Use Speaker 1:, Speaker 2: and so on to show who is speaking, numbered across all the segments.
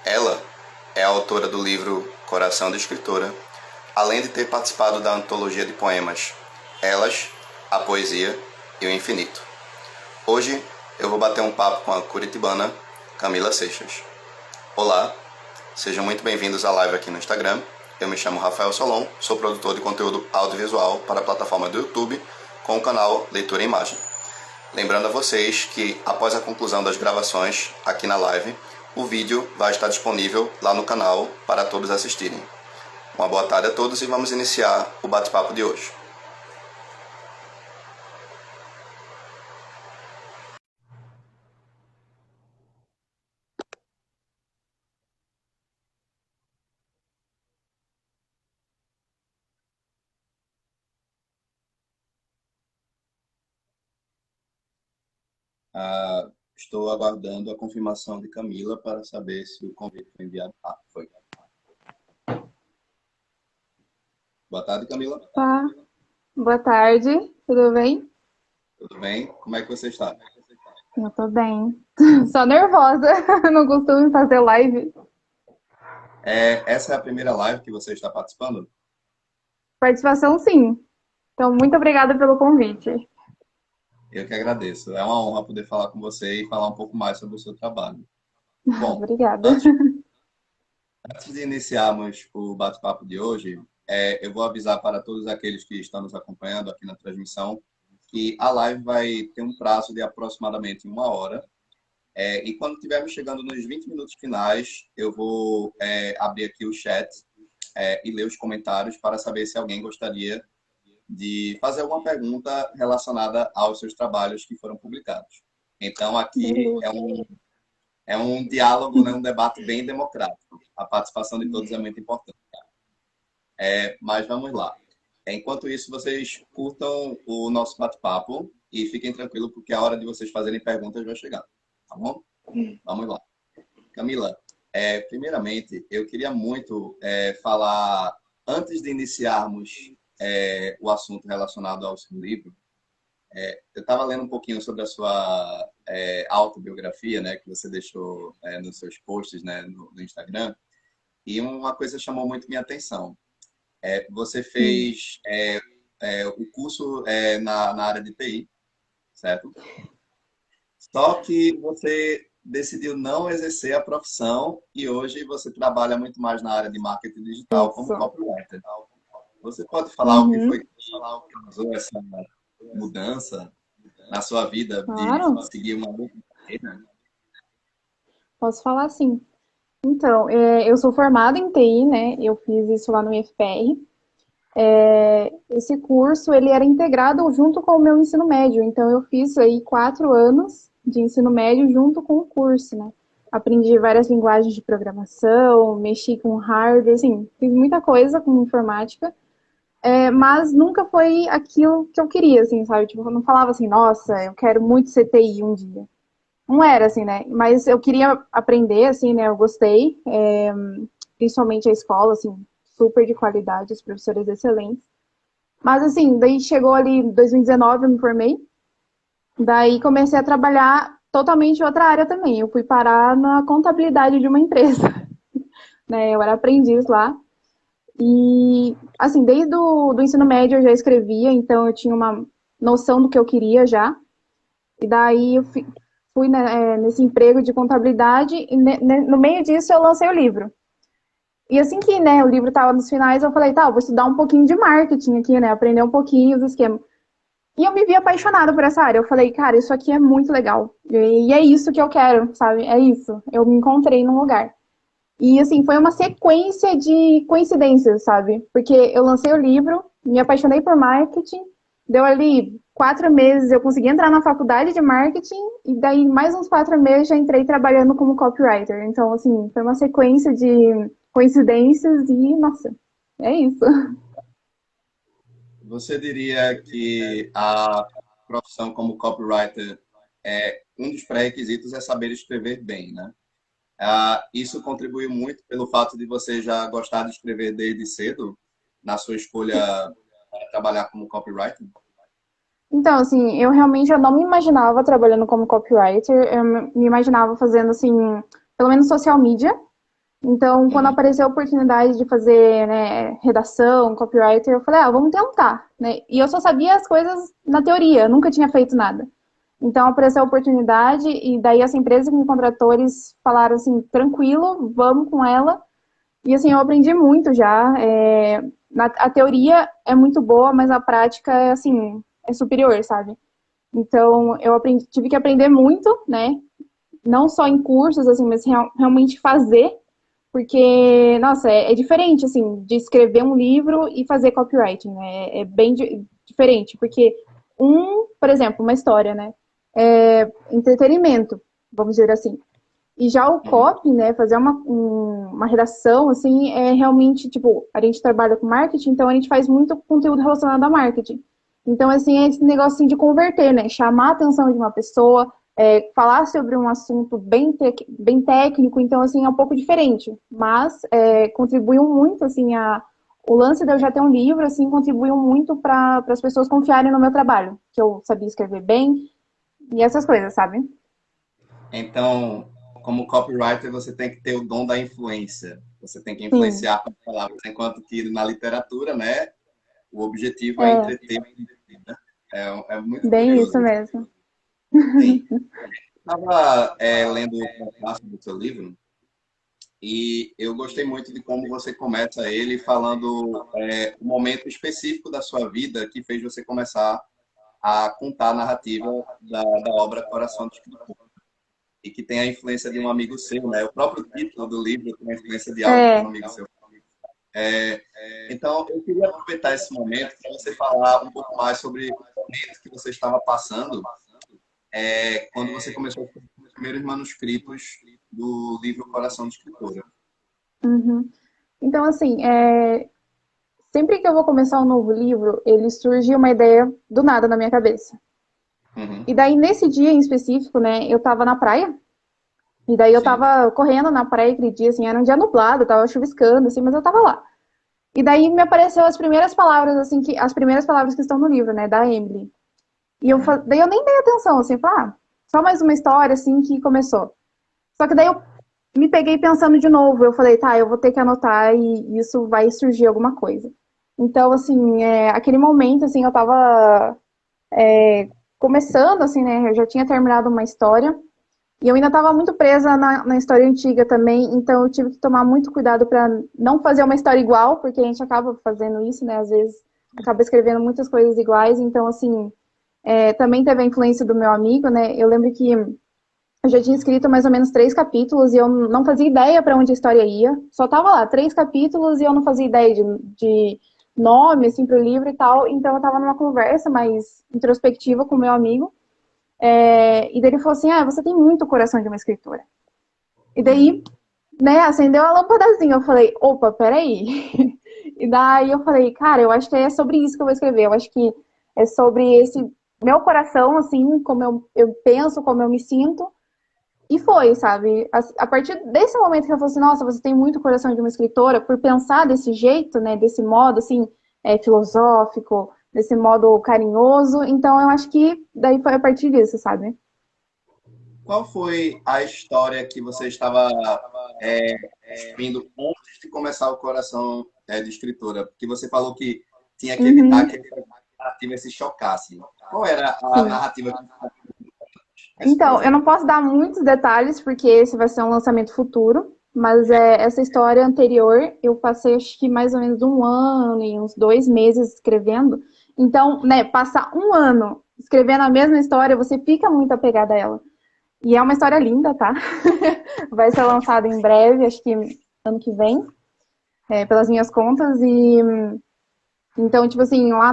Speaker 1: Ela é a autora do livro Coração de Escritora, além de ter participado da antologia de poemas Elas, a Poesia e o Infinito. Hoje eu vou bater um papo com a curitibana Camila Seixas. Olá, sejam muito bem-vindos à live aqui no Instagram. Eu me chamo Rafael Solon, sou produtor de conteúdo audiovisual para a plataforma do YouTube com o canal Leitura e Imagem. Lembrando a vocês que após a conclusão das gravações aqui na live, o vídeo vai estar disponível lá no canal para todos assistirem. Uma boa tarde a todos e vamos iniciar o bate-papo de hoje. Estou aguardando a confirmação de Camila para saber se o convite foi enviado. Foi. Boa tarde, Camila.
Speaker 2: Tá. Boa tarde, tudo bem?
Speaker 1: Tudo bem? Como é que você está?
Speaker 2: Eu tô bem. Só nervosa, não costumo fazer live.
Speaker 1: Essa é a primeira live que você está participando?
Speaker 2: Participação, sim. Então, muito obrigada pelo convite.
Speaker 1: Eu que agradeço. É uma honra poder falar com você e falar um pouco mais sobre o seu trabalho. Bom,
Speaker 2: Obrigada.
Speaker 1: antes de iniciarmos o bate-papo de hoje, eu vou avisar para todos aqueles que estão nos acompanhando aqui na transmissão que a live vai ter um prazo de aproximadamente 1 hora. E quando estivermos chegando nos 20 minutos finais, eu vou abrir aqui o chat e ler os comentários para saber se alguém gostaria de fazer alguma pergunta relacionada aos seus trabalhos que foram publicados. Então, aqui
Speaker 2: Beleza.
Speaker 1: é um diálogo, né, um debate bem democrático. A participação de todos é muito importante. Mas vamos lá. Enquanto isso, vocês curtam o nosso bate-papo e fiquem tranquilos, porque a hora de vocês fazerem perguntas vai chegar. Tá bom? Vamos lá. Camila, primeiramente, eu queria muito falar, antes de iniciarmos o assunto relacionado ao seu livro, eu estava lendo um pouquinho sobre a sua autobiografia, né, que você deixou nos seus posts, né, no Instagram, e uma coisa chamou muito minha atenção. Você fez o curso na área de TI, certo? Só que você decidiu não exercer a profissão e hoje você trabalha muito mais na área de marketing digital como
Speaker 2: Isso.
Speaker 1: copywriter. Você pode falar o que foi
Speaker 2: Uhum.
Speaker 1: que causou essa mudança na sua vida de
Speaker 2: Claro,
Speaker 1: seguir uma outra carreira?
Speaker 2: posso falar sim. Então, eu sou formada em TI, né? Eu fiz isso lá no IFPR. Esse curso, ele era integrado junto com o meu ensino médio. Então, eu fiz aí 4 anos de ensino médio junto com o curso, né? Aprendi várias linguagens de programação, mexi com hardware, assim, fiz muita coisa com informática, mas nunca foi aquilo que eu queria, assim, sabe? Tipo, eu não falava assim, nossa, eu quero muito ser TI um dia. Não era assim, né? Mas eu queria aprender, assim, né? Eu gostei, principalmente a escola, assim, super de qualidade, os professores excelentes. Mas assim, daí chegou ali em 2019, eu me formei. Daí comecei a trabalhar totalmente em outra área também. Eu fui parar na contabilidade de uma empresa, né? Eu era aprendiz lá. E assim, desde do ensino médio eu já escrevia, então eu tinha uma noção do que eu queria já. E daí eu fui né, nesse emprego de contabilidade e no meio disso eu lancei o livro. E assim que né, o livro estava nos finais, eu falei, tá, eu vou estudar um pouquinho de marketing aqui, né? Aprender um pouquinho os esquemas. E eu me vi apaixonada por essa área. Eu falei, cara, isso aqui é muito legal. E é isso que eu quero, sabe? É isso. Eu me encontrei num lugar. E assim, foi uma sequência de coincidências, sabe? Porque eu lancei o livro, me apaixonei por marketing, deu ali 4 meses, eu consegui entrar na faculdade de marketing, e daí mais uns 4 meses já entrei trabalhando como copywriter. Então, assim, foi uma sequência de coincidências e, nossa, é isso.
Speaker 1: Você diria que a profissão como copywriter um dos pré-requisitos é saber escrever bem, né? Isso contribuiu muito pelo fato de você já gostar de escrever desde cedo, na sua escolha para trabalhar como copywriter?
Speaker 2: Então, assim, eu realmente eu não me imaginava trabalhando como copywriter, eu me imaginava fazendo, assim, pelo menos social media, Então, quando
Speaker 1: Uhum.
Speaker 2: apareceu a oportunidade de fazer, né, redação, copywriter, eu falei, vamos tentar, né? E eu só sabia as coisas na teoria, nunca tinha feito nada. Então, apareceu a oportunidade e daí essa empresa que me contratou, eles falaram assim, tranquilo, vamos com ela. E assim, eu aprendi muito já. A teoria é muito boa, mas a prática é assim, é superior, sabe? Então, eu aprendi, tive que aprender muito, né? Não só em cursos, assim, mas realmente fazer, porque, nossa, é diferente, assim, de escrever um livro e fazer copywriting, né? É bem diferente, porque por exemplo, uma história, né? É entretenimento, vamos dizer assim. E já o
Speaker 1: Uhum.
Speaker 2: copy, né, fazer uma redação, assim, é realmente, tipo, a gente trabalha com marketing, então a gente faz muito conteúdo relacionado a marketing. Então, assim, é esse negócio assim, de converter, né, chamar a atenção de uma pessoa, falar sobre um assunto bem técnico, então, assim, é um pouco diferente. Mas contribuiu muito, assim, o lance de eu já ter um livro, assim, contribuiu muito para as pessoas confiarem no meu trabalho, que eu sabia escrever bem e essas coisas, sabe?
Speaker 1: Então, como copywriter, você tem que ter o dom da influência. Você tem que
Speaker 2: Sim,
Speaker 1: influenciar com as palavras, enquanto que na literatura, né, o objetivo é
Speaker 2: é
Speaker 1: entreter, né? É muito
Speaker 2: bem isso
Speaker 1: curioso isso.
Speaker 2: mesmo.
Speaker 1: Sim. Estava lendo o prefácio do seu livro e eu gostei muito de como você começa ele falando o momento específico da sua vida que fez você começar a contar a narrativa da obra Coração do Escritor e que tem a influência de um amigo seu, né? O próprio título do livro tem a influência de algo de um
Speaker 2: É,
Speaker 1: amigo seu. É, então, eu queria aproveitar esse momento para você falar um pouco mais sobre o momento que você estava passando quando você começou a escrever os primeiros manuscritos do livro Coração de Escritora.
Speaker 2: uhum. Então, assim, sempre que eu vou começar um novo livro, ele surge uma ideia do nada na minha cabeça.
Speaker 1: Uhum.
Speaker 2: E daí, nesse dia em específico, né, eu tava na praia, e daí eu
Speaker 1: Sim.
Speaker 2: tava correndo na praia aquele dia, assim, era um dia nublado, tava chuviscando, assim, mas eu tava lá. E daí me apareceu as primeiras palavras, assim, as primeiras palavras que estão no livro, né, da Emily. E
Speaker 1: Uhum.
Speaker 2: daí eu nem dei atenção, assim, falei, só mais uma história, assim, que começou. Só que daí eu me peguei pensando de novo. Eu falei, tá, eu vou ter que anotar e isso vai surgir alguma coisa. Então, assim, aquele momento, assim, eu tava começando, assim, né? Eu já tinha terminado uma história e eu ainda tava muito presa na história antiga também. Então, eu tive que tomar muito cuidado para não fazer uma história igual, porque a gente acaba fazendo isso, né? Às vezes acaba escrevendo muitas coisas iguais. Então, assim, também teve a influência do meu amigo, né? Eu lembro que eu já tinha escrito mais ou menos 3 capítulos e eu não fazia ideia para onde a história ia. Só tava lá, 3 capítulos e eu não fazia ideia de nome, assim, pro livro e tal. Então eu tava numa conversa mais introspectiva com o meu amigo. E daí ele falou assim, você tem muito coração de uma escritora. E
Speaker 1: Uhum.
Speaker 2: daí, né, acendeu a lâmpadazinha. Eu falei, opa, peraí. E daí eu falei, cara, eu acho que é sobre isso que eu vou escrever. Eu acho que é sobre esse meu coração, assim, como eu penso, como eu me sinto. E foi, sabe? A partir desse momento que eu falei assim, nossa, você tem muito coração de uma escritora, por pensar desse jeito, né? Desse modo, assim, filosófico, desse modo carinhoso. Então, eu acho que daí foi a partir disso, sabe?
Speaker 1: Qual foi a história que você estava construindo antes de começar o Coração de Escritora? Porque você falou que tinha que evitar
Speaker 2: Uhum,
Speaker 1: que a narrativa se chocasse. Qual era a
Speaker 2: sim.
Speaker 1: narrativa que você nesse
Speaker 2: Então, eu
Speaker 1: projeto?
Speaker 2: não posso dar muitos detalhes, porque esse vai ser um lançamento futuro. Mas essa história anterior, eu passei acho que mais ou menos um ano e uns 2 meses escrevendo. Então, né, passar um ano escrevendo a mesma história, você fica muito apegada a ela. E é uma história linda, tá? Vai ser lançado em breve, acho que ano que vem, pelas minhas contas. E então, tipo assim, lá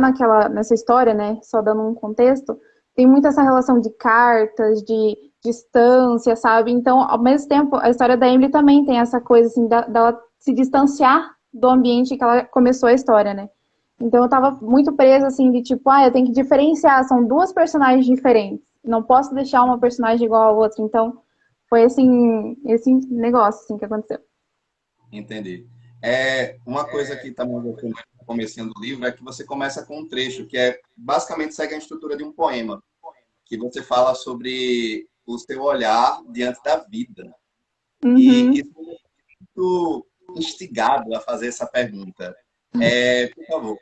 Speaker 2: nessa história, né, só dando um contexto, tem muito essa relação de cartas, de distância, sabe? Então, ao mesmo tempo, a história da Emily também tem essa coisa, assim, dela se distanciar do ambiente que ela começou a história, né? Então, eu tava muito presa, assim, de tipo, eu tenho que diferenciar, são duas personagens diferentes. Não posso deixar uma personagem igual a outra. Então, foi, assim, esse negócio, assim, que aconteceu.
Speaker 1: Entendi. Uma coisa que também eu gostei muito no comecinho do livro é que você começa com um trecho que basicamente segue a estrutura de um poema, que você fala sobre o seu olhar diante da vida. E
Speaker 2: Uhum,
Speaker 1: isso muito instigado a fazer essa pergunta. Por favor,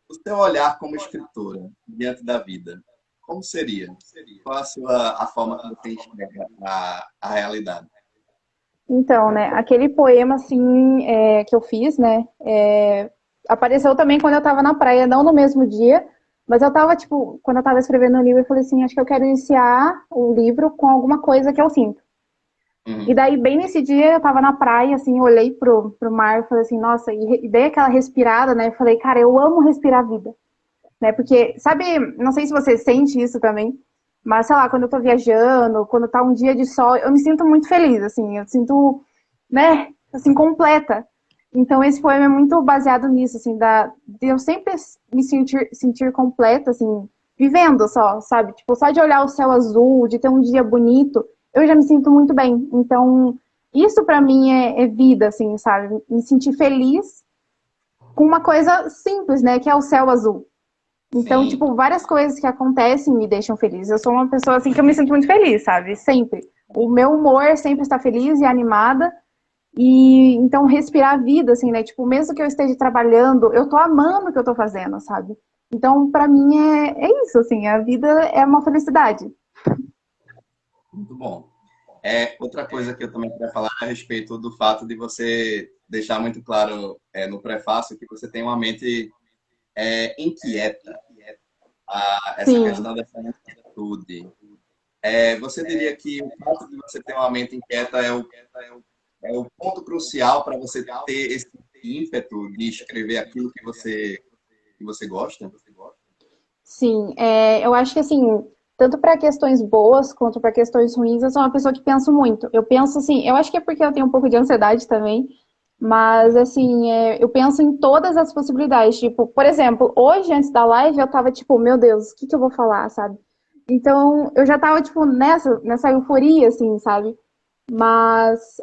Speaker 1: o seu olhar como escritora diante da vida, como seria? Qual a forma que você enxerga a realidade?
Speaker 2: Então, né, aquele poema, assim, que eu fiz, né, apareceu também quando eu tava na praia, não no mesmo dia, mas eu tava, tipo, quando eu tava escrevendo o livro, eu falei assim, acho que eu quero iniciar o livro com alguma coisa que eu sinto. E
Speaker 1: Uhum.
Speaker 2: daí, bem nesse dia, eu tava na praia, assim, eu olhei pro mar e falei assim, nossa, e dei aquela respirada, né, eu falei, cara, eu amo respirar a vida, né, porque, sabe, não sei se você sente isso também, mas, sei lá, quando eu tô viajando, quando tá um dia de sol, eu me sinto muito feliz, assim, eu sinto, né, assim, completa. Então, esse poema é muito baseado nisso, assim, de eu sempre me sentir completa, assim, vivendo só, sabe? Tipo, só de olhar o céu azul, de ter um dia bonito, eu já me sinto muito bem. Então, isso pra mim é vida, assim, sabe? Me sentir feliz com uma coisa simples, né, que é o céu azul. Então,
Speaker 1: Sim,
Speaker 2: tipo, várias coisas que acontecem me deixam feliz. Eu sou uma pessoa assim que eu me sinto muito feliz, sabe? Sempre. O meu humor sempre está feliz e animada. E então respirar a vida, assim, né? Tipo, mesmo que eu esteja trabalhando, eu tô amando o que eu tô fazendo, sabe? Então, pra mim é isso, assim, a vida é uma felicidade.
Speaker 1: muito bom. Outra coisa que eu também queria falar é a respeito do fato de você deixar muito claro no prefácio que você tem uma mente inquieta, essa
Speaker 2: Sim.
Speaker 1: questão dessa inquietude. Você diria que o fato de você ter uma mente inquieta é o ponto crucial para você ter esse ímpeto de escrever aquilo que você gosta?
Speaker 2: Sim, eu acho que assim, tanto para questões boas quanto para questões ruins, eu sou uma pessoa que penso muito. Eu penso assim, eu acho que é porque eu tenho um pouco de ansiedade também, mas assim, eu penso em todas as possibilidades. Tipo, por exemplo, hoje antes da live eu tava tipo, meu Deus, o que que eu vou falar, sabe? Então eu já tava tipo nessa euforia, assim, sabe? Mas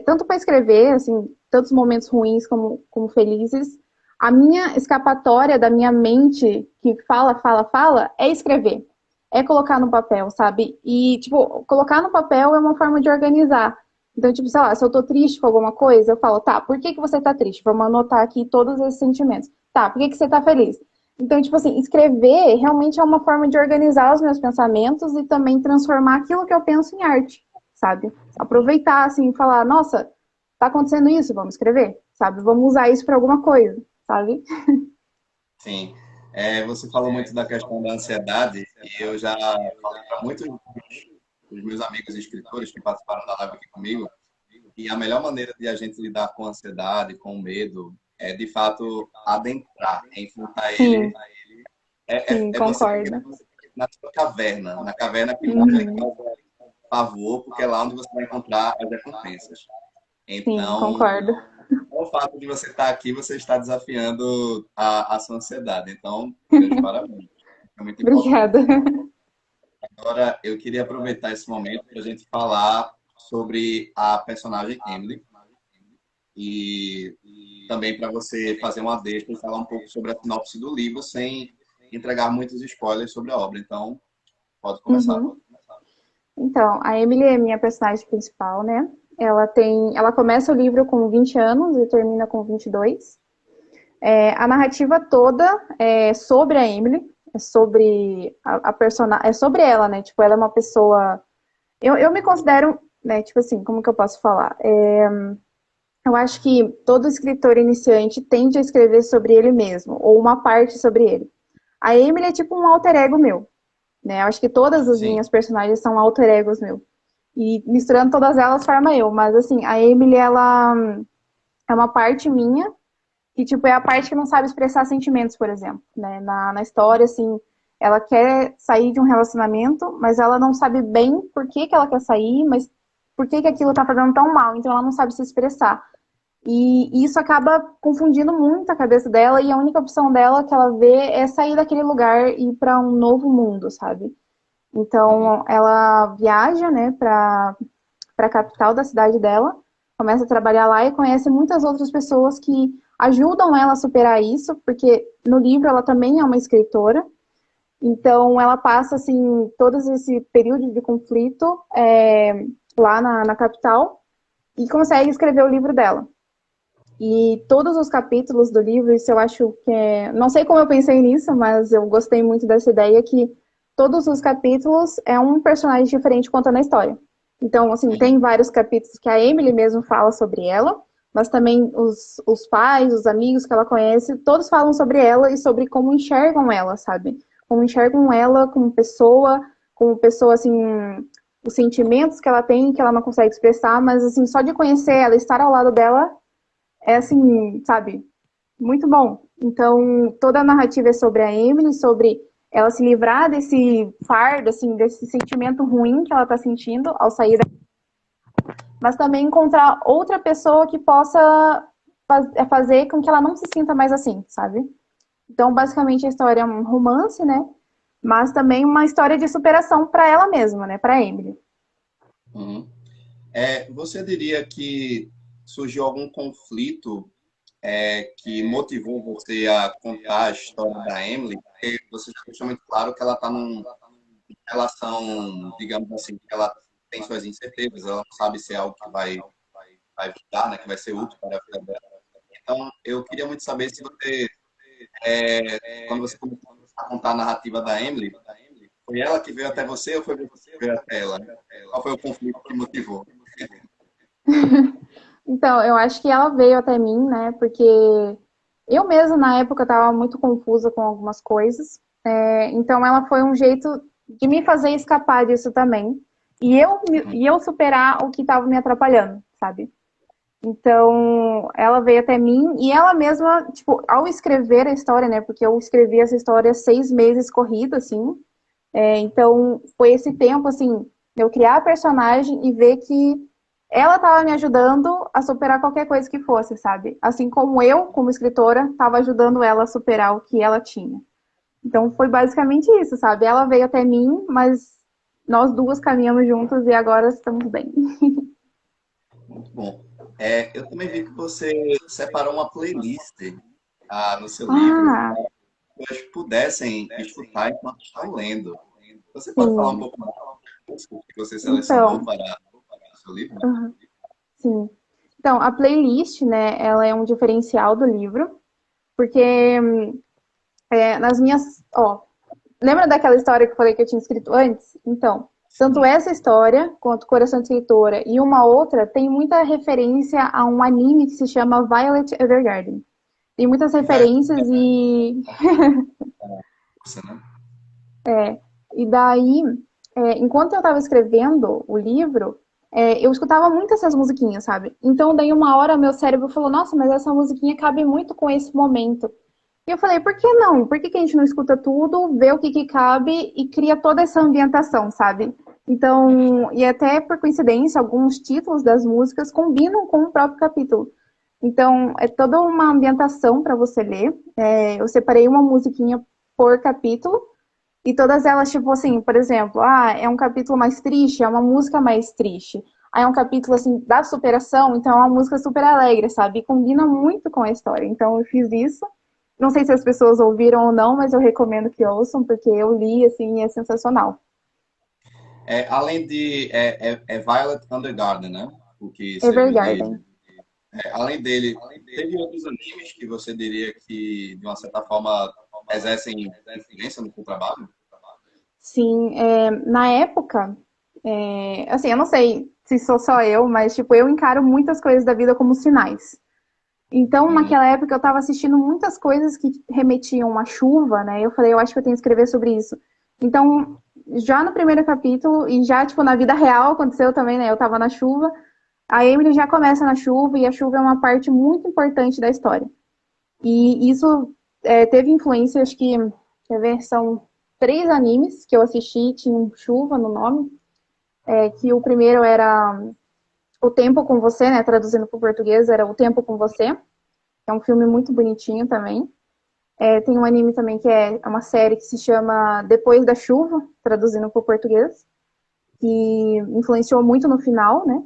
Speaker 2: tanto para escrever, assim, tantos momentos ruins como felizes, a minha escapatória da minha mente que fala, fala, fala, é escrever. É colocar no papel, sabe? E, tipo, colocar no papel é uma forma de organizar. Então, tipo, sei lá, se eu tô triste com alguma coisa, eu falo, tá, por que que você tá triste? Vamos anotar aqui todos esses sentimentos. Tá, por que que você tá feliz? Então, tipo assim, escrever realmente é uma forma de organizar os meus pensamentos e também transformar aquilo que eu penso em arte, sabe? Aproveitar, assim, e falar, nossa, tá acontecendo isso, vamos escrever, sabe? Vamos usar isso para alguma coisa, sabe?
Speaker 1: Sim. Você falou muito da questão da ansiedade e eu já falei para muitos dos meus amigos escritores que participaram da live aqui comigo e a melhor maneira de a gente lidar com a ansiedade, com o medo, é de fato adentrar, enfrentar ele.
Speaker 2: Sim, sim,
Speaker 1: É você
Speaker 2: concordo.
Speaker 1: na sua caverna, na caverna que não lhe
Speaker 2: Uhum.
Speaker 1: causa pavor, porque é lá onde você vai encontrar as recompensas.
Speaker 2: Sim,
Speaker 1: Então,
Speaker 2: concordo.
Speaker 1: o fato de você estar aqui, você está desafiando a sua ansiedade. Então, meus parabéns. É muito importante.
Speaker 2: Obrigada.
Speaker 1: Agora, eu queria aproveitar esse momento para a gente falar sobre a personagem Emily e também para você fazer uma deixa e falar um pouco sobre a sinopse do livro sem entregar muitos spoilers sobre a obra. Então, pode começar.
Speaker 2: Uhum. Então, a Emily é minha personagem principal, né? Ela começa o livro com 20 anos e termina com 22. A narrativa toda é sobre a Emily, é sobre a personagem, é sobre ela, né? Tipo, ela é uma pessoa. Eu me considero, né? Tipo assim, como que eu posso falar? Eu acho que todo escritor iniciante tende a escrever sobre ele mesmo, ou uma parte sobre ele. A Emily é tipo um alter ego meu, né? Eu acho que todas as
Speaker 1: Sim,
Speaker 2: minhas personagens são alter egos meu. E misturando todas elas forma eu. Mas assim, a Emily, ela é uma parte minha que, tipo, é a parte que não sabe expressar sentimentos, por exemplo, né? Na história, assim, ela quer sair de um relacionamento, mas ela não sabe bem por que que ela quer sair, mas por que que aquilo tá fazendo tão mal, então ela não sabe se expressar. E isso acaba confundindo muito a cabeça dela, e a única opção dela que ela vê é sair daquele lugar e ir para um novo mundo, sabe?
Speaker 1: uhum,
Speaker 2: Então ela viaja, né, para a capital da cidade dela, começa a trabalhar lá e conhece muitas outras pessoas que ajudam ela a superar isso, porque no livro ela também é uma escritora. Então ela passa assim todo esse período de conflito lá na capital e consegue escrever o livro dela. E todos os capítulos do livro, isso eu acho que é... Não sei como eu pensei nisso, mas eu gostei muito dessa ideia que todos os capítulos é um personagem diferente contando a história. Então, assim, tem vários capítulos que a Emily mesmo fala sobre ela, mas também os pais, os amigos que ela conhece, todos falam sobre ela e sobre como enxergam ela, sabe? Como enxergam ela como pessoa, assim, os sentimentos que ela tem, que ela não consegue expressar, mas, assim, só de conhecer ela, estar ao lado dela, é assim, sabe, muito bom. Então, toda a narrativa é sobre a Emily, sobre ela se livrar desse fardo, assim, desse sentimento ruim que ela tá sentindo ao sair da... Mas também encontrar outra pessoa que possa fazer com que ela não se sinta mais assim, sabe? Então, basicamente, a história é um romance, né? Mas também uma história de superação para ela mesma, né? Para Emily.
Speaker 1: Uhum. Você diria que surgiu algum conflito que motivou você a contar a história da Emily? Porque você já deixou muito claro que ela está numa relação, digamos assim, que ela tem suas incertezas, ela não sabe se é algo que vai ficar, né, que vai ser útil para a vida dela. Então, eu queria muito saber se você, quando você começou a contar a narrativa da Emily, foi ela que veio até você ou foi você que veio até ela? Qual foi o conflito que motivou?
Speaker 2: Então, eu acho que ela veio até mim, né? Porque eu mesma, na época, estava muito confusa com algumas coisas. Então, ela foi um jeito de me fazer escapar disso também. E eu superar o que estava me atrapalhando, sabe? Então, ela veio até mim e ela mesma, tipo, ao escrever a história, né? Porque eu escrevi essa história 6 meses corrida, assim. Então, foi esse tempo, assim, de eu criar a personagem e ver que ela estava me ajudando a superar qualquer coisa que fosse, sabe? Assim como eu, como escritora, estava ajudando ela a superar o que ela tinha. Então, foi basicamente isso, sabe? Ela veio até mim, mas nós duas caminhamos juntas e agora estamos bem.
Speaker 1: Muito bom. Eu também vi que você separou uma playlist no seu livro
Speaker 2: Ah,
Speaker 1: para que pessoas pudessem escutar enquanto estão lendo. Você pode falar um
Speaker 2: sim.
Speaker 1: pouco mais do que você selecionou
Speaker 2: Então,
Speaker 1: para o seu livro?
Speaker 2: aham, sim. Então, a playlist, né, ela é um diferencial do livro, porque nas minhas, ó, lembra daquela história que eu falei que eu tinha escrito antes? Então, tanto
Speaker 1: Sim.
Speaker 2: essa história quanto Coração de Escritora e uma outra tem muita referência a um anime que se chama Violet Evergarden. Tem muitas
Speaker 1: E vai
Speaker 2: referências e
Speaker 1: você, né?
Speaker 2: e daí, enquanto eu estava escrevendo o livro, eu escutava muito essas musiquinhas, sabe? Então, daí uma hora meu cérebro falou, nossa, mas essa musiquinha cabe muito com esse momento. E eu falei, por que não? Por que que a gente não escuta tudo, vê o que que cabe e cria toda essa ambientação, sabe? Então, e até por coincidência, alguns títulos das músicas combinam com o próprio capítulo. Então, é toda uma ambientação para você ler. Eu separei uma musiquinha por capítulo e todas elas, tipo assim, por exemplo, é um capítulo mais triste, é uma música mais triste. Aí é um capítulo, assim, da superação, então é uma música super alegre, sabe? E combina muito com a história. Então eu fiz isso. Não sei se as pessoas ouviram ou não, mas eu recomendo que ouçam, porque eu li, assim, e é sensacional.
Speaker 1: Além de Violet Undergarden, né? O que serviu de livro.
Speaker 2: Evergarden.
Speaker 1: Além dele, teve outros animes que você diria que, de uma certa forma, exercem influência no seu trabalho?
Speaker 2: Sim, na época, assim, eu não sei se sou só eu, mas, tipo, eu encaro muitas coisas da vida como sinais. Então,
Speaker 1: Uhum.
Speaker 2: naquela época, eu estava assistindo muitas coisas que remetiam à chuva, né? Eu falei, eu acho que eu tenho que escrever sobre isso. Então, já no primeiro capítulo, e já, tipo, na vida real aconteceu também, né? Eu estava na chuva, a Emily já começa na chuva, e a chuva é uma parte muito importante da história. E isso teve influência, acho que, quer ver, são 3 animes que eu assisti, tinham chuva no nome, que o primeiro era O Tempo com Você, né? Traduzindo para o português, era O Tempo com Você. É um filme muito bonitinho também. Tem um anime também que é uma série que se chama Depois da Chuva, traduzindo para o português, que influenciou muito no final, né?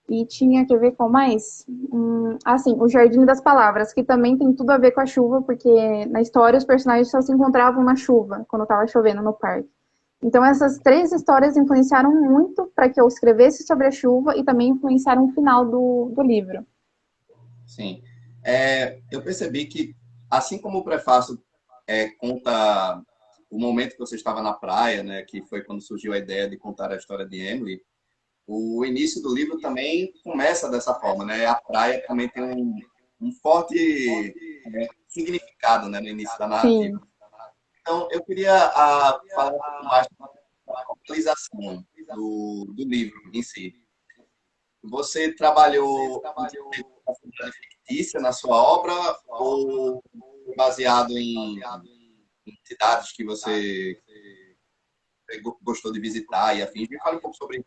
Speaker 2: E tinha que ver com mais. Assim, O Jardim das Palavras, que também tem tudo a ver com a chuva, porque na história os personagens só se encontravam na chuva, quando estava chovendo no parque. Então, essas três histórias influenciaram muito para que eu escrevesse sobre a chuva e também influenciaram o final do livro.
Speaker 1: Sim. Eu percebi que, assim como o prefácio conta o momento que você estava na praia, né, que foi quando surgiu a ideia de contar a história de Emily, o início do livro também começa dessa forma, né? A praia também tem um forte significado, né, no início da narrativa.
Speaker 2: Sim.
Speaker 1: Então, eu queria falar um pouco mais da localização do livro em si. Você trabalhou a cidade fictícia na sua obra ou baseado em cidades que você gostou de visitar e afins? Me fale um pouco sobre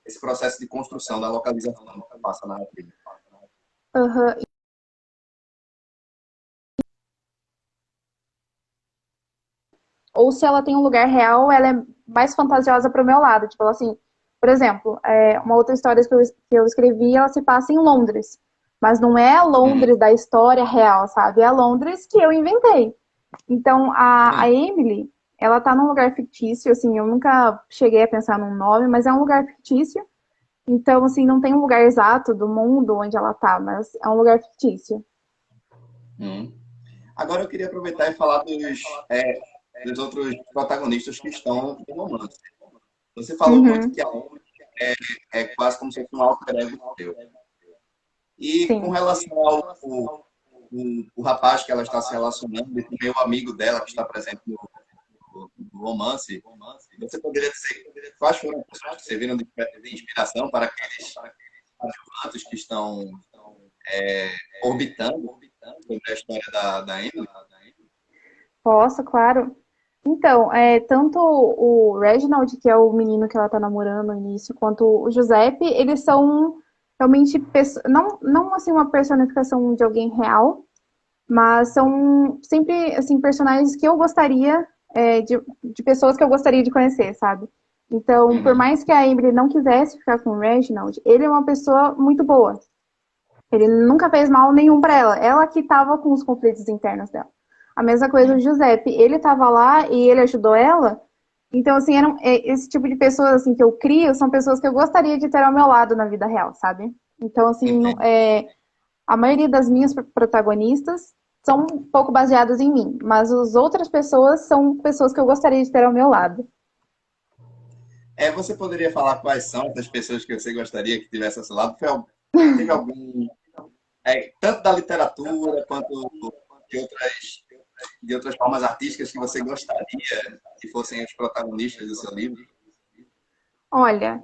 Speaker 1: esse processo de construção da localização que passa na narrativa.
Speaker 2: Uhum. Ou se ela tem um lugar real, ela é mais fantasiosa para o meu lado. Tipo, assim, por exemplo, uma outra história que eu escrevi, ela se passa em Londres. Mas não é a
Speaker 1: Uhum.
Speaker 2: Londres da história real, sabe? É a Londres que eu inventei. Então, a
Speaker 1: Sim.
Speaker 2: Emily, ela tá num lugar fictício, assim, eu nunca cheguei a pensar num nome, mas é um lugar fictício. Então, assim, não tem um lugar exato do mundo onde ela tá, mas é um lugar fictício.
Speaker 1: Uhum. Agora eu queria aproveitar e falar dos outros protagonistas que estão no romance. Você falou muito
Speaker 2: Uhum,
Speaker 1: que a Emily é quase como se fosse um alter ego seu. E com
Speaker 2: sim.
Speaker 1: relação o rapaz que ela está se relacionando e também o amigo dela que está presente no romance, você poderia dizer quais foram as pessoas que serviram de inspiração para aqueles adjuvantes que estão orbitando sobre a história da Emily?
Speaker 2: Posso, claro. Então, tanto o Reginald, que é o menino que ela tá namorando no início, quanto o Giuseppe, eles são realmente, não assim uma personificação de alguém real, mas são sempre, assim, personagens que eu gostaria, de pessoas que eu gostaria de conhecer, sabe? Então, por
Speaker 1: Uhum.
Speaker 2: mais que a Emily não quisesse ficar com o Reginald, ele é uma pessoa muito boa. Ele nunca fez mal nenhum para ela. Ela que estava com os conflitos internos dela. A mesma coisa o
Speaker 1: Sim.
Speaker 2: Giuseppe. Ele estava lá e ele ajudou ela. Então, assim, esse tipo de pessoas assim, que eu crio são pessoas que eu gostaria de ter ao meu lado na vida real, sabe? Então, assim,
Speaker 1: Entendo.
Speaker 2: a maioria das minhas protagonistas são um pouco baseadas em mim, mas as outras pessoas são pessoas que eu gostaria de ter ao meu lado.
Speaker 1: Você poderia falar quais são essas pessoas que você gostaria que tivesse ao seu lado? Teve algum, tanto da literatura quanto de outras, de outras formas artísticas que você gostaria que fossem os protagonistas do seu livro?
Speaker 2: Olha,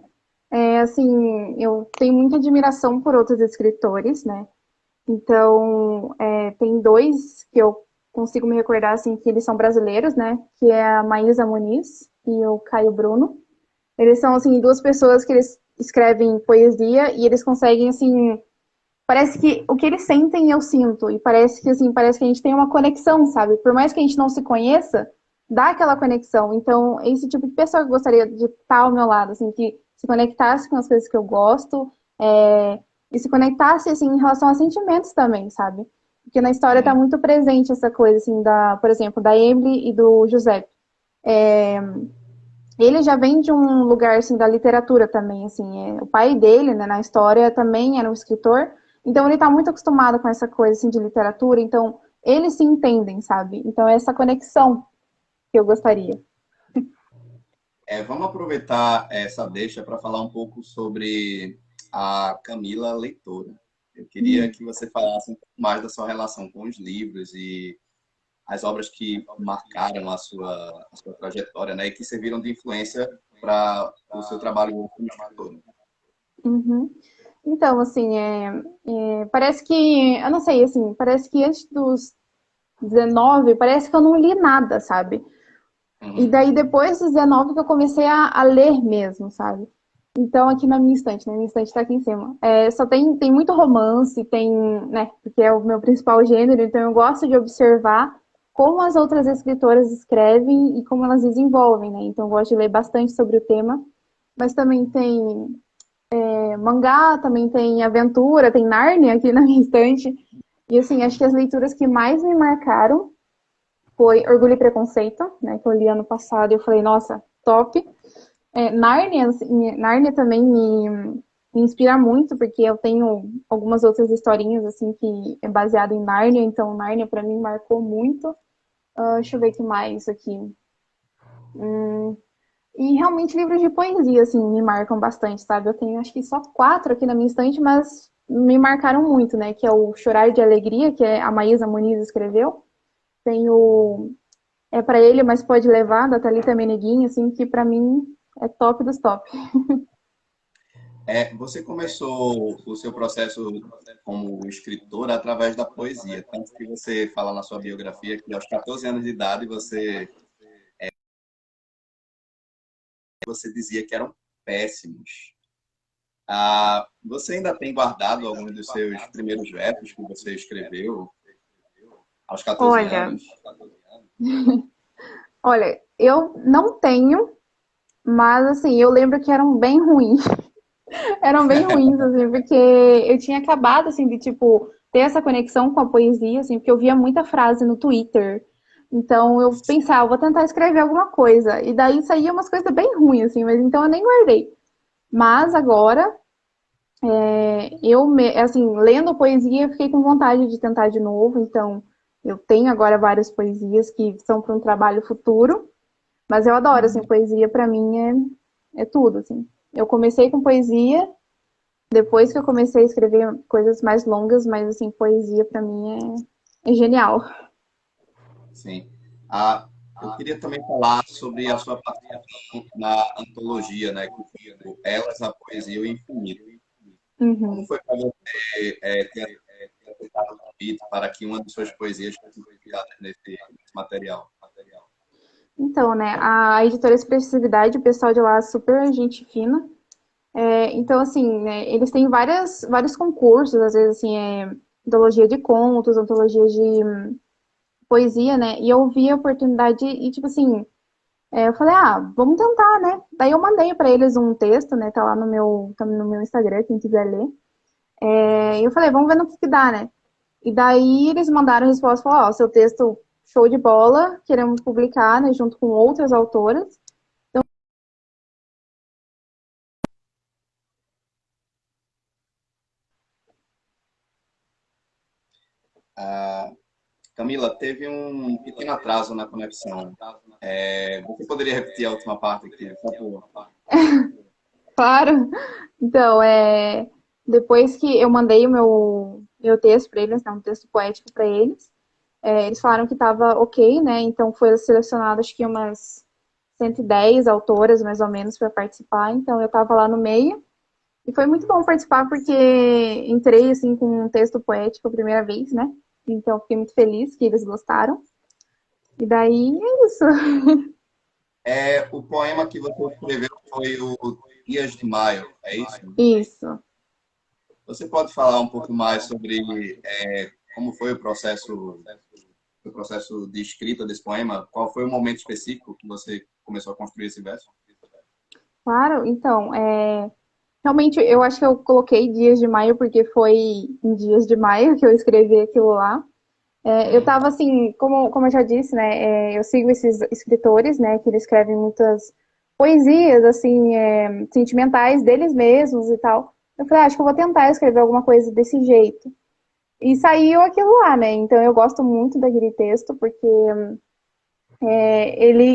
Speaker 2: assim, eu tenho muita admiração por outros escritores, né? Então, tem dois que eu consigo me recordar, assim, que eles são brasileiros, né? Que é a Maísa Muniz e o Caio Bruno. Eles são, assim, duas pessoas que eles escrevem poesia e eles conseguem, assim, parece que o que eles sentem eu sinto. E parece que, assim, parece que a gente tem uma conexão, sabe? Por mais que a gente não se conheça, dá aquela conexão. Então, é esse tipo de pessoa que eu gostaria de estar ao meu lado, assim, que se conectasse com as coisas que eu gosto, e se conectasse, assim, em relação a sentimentos também, sabe? Porque na história está
Speaker 1: Uhum.
Speaker 2: muito presente essa coisa, assim, por exemplo, da Emily e do Giuseppe. Ele já vem de um lugar, assim, da literatura também, assim. O pai dele, né, na história, também era um escritor. Então, ele está muito acostumado com essa coisa, assim, de literatura. Então, eles se entendem, sabe? Então, é essa conexão que eu gostaria.
Speaker 1: Vamos aproveitar essa deixa para falar um pouco sobre a Camila leitora. Eu queria que você falasse um pouco mais da sua relação com os livros e as obras que marcaram a sua trajetória, né, e que serviram de influência para o seu trabalho como escritor.
Speaker 2: Uhum. Então, assim, parece que, eu não sei, assim, parece que antes dos 19, parece que eu não li nada, sabe? E
Speaker 1: Uhum.
Speaker 2: daí, depois dos 19, que eu comecei a ler mesmo, sabe? Então, aqui na minha estante, né? Minha estante tá aqui em cima. Só tem muito romance, tem, né? Porque é o meu principal gênero, então eu gosto de observar como as outras escritoras escrevem e como elas desenvolvem, né? Então, eu gosto de ler bastante sobre o tema. Mas também tem mangá, também tem aventura, tem Nárnia aqui na minha estante. E assim, acho que as leituras que mais me marcaram foi Orgulho e Preconceito, né, que eu li ano passado e eu falei, nossa, top. Nárnia, assim, Nárnia também me inspira muito, porque eu tenho algumas outras historinhas, assim, que é baseada em Nárnia, então Nárnia para mim marcou muito. Deixa eu ver o que mais aqui. E realmente livros de poesia, assim, me marcam bastante, sabe? Eu tenho acho que só 4 aqui na minha estante, mas me marcaram muito, né? Que é o Chorar de Alegria, que a Maísa Muniz escreveu. Tem o É Pra Ele, Mas Pode Levar, da Thalita Meneguinho, assim, que pra mim é top dos top.
Speaker 1: Você começou o seu processo como escritora através da poesia, tanto que você fala na sua biografia que aos 14 anos de idade você dizia que eram péssimos. Você ainda tem guardado alguns dos seus primeiros versos que você escreveu aos 14
Speaker 2: Olha,
Speaker 1: anos?
Speaker 2: olha, eu não tenho, mas assim, eu lembro que eram bem ruins. Eram bem ruins, assim, porque eu tinha acabado, assim, de, tipo, ter essa conexão com a poesia, assim, porque eu via muita frase no Twitter. Então eu pensava, vou tentar escrever alguma coisa. E daí saía umas coisas bem ruins, assim, mas então eu nem guardei. Mas agora, assim, lendo poesia, eu fiquei com vontade de tentar de novo. Então eu tenho agora várias poesias que são para um trabalho futuro. Mas eu adoro, assim, poesia pra mim é tudo, assim. Eu comecei com poesia, depois que eu comecei a escrever coisas mais longas, mas assim, poesia pra mim é genial.
Speaker 1: Sim. Eu queria também falar sobre a sua participação na antologia, né, que foi o Elas, a Poesia e o Infinito. Como
Speaker 2: Uhum.
Speaker 1: foi para você ter aceitado o convite para que uma de suas poesias fosse publicada nesse material?
Speaker 2: Então, né, a editora Expressividade, o pessoal de lá é super gente fina. Então, assim, né, eles têm vários concursos, às vezes, assim, antologia de contos, antologia de poesia, né? E eu vi a oportunidade e, tipo assim, eu falei, vamos tentar, né? Daí eu mandei pra eles um texto, né? Tá no meu Instagram, quem quiser ler. E eu falei, vamos ver no que dá, né? E daí eles mandaram a resposta, falaram, ó, seu texto show de bola, queremos publicar, né, junto com outras autoras.
Speaker 1: Ah, Camila, teve um pequeno atraso na conexão. Você poderia repetir a última parte aqui, por favor?
Speaker 2: Claro. Então, depois que eu mandei o meu texto para eles, né, um texto poético para eles, eles falaram que estava ok, né? Então foi selecionado acho que umas 110 autoras mais ou menos para participar. Então eu estava lá no meio e foi muito bom participar porque entrei assim com um texto poético a primeira vez, né? Então fiquei muito feliz que eles gostaram. E daí é isso.
Speaker 1: O poema que você escreveu foi o Dias de Maio, é isso?
Speaker 2: Isso.
Speaker 1: Você pode falar um pouco mais sobre como foi o processo de escrita desse poema? Qual foi o momento específico que você começou a construir esse verso?
Speaker 2: Claro, então, realmente eu acho que eu coloquei Dias de Maio porque foi em Dias de Maio que eu escrevi aquilo lá. Eu tava assim, como eu já disse, né, eu sigo esses escritores, né, que eles escrevem muitas poesias, assim, sentimentais deles mesmos e tal. Eu falei, acho que eu vou tentar escrever alguma coisa desse jeito. E saiu aquilo lá, né, então eu gosto muito daquele texto porque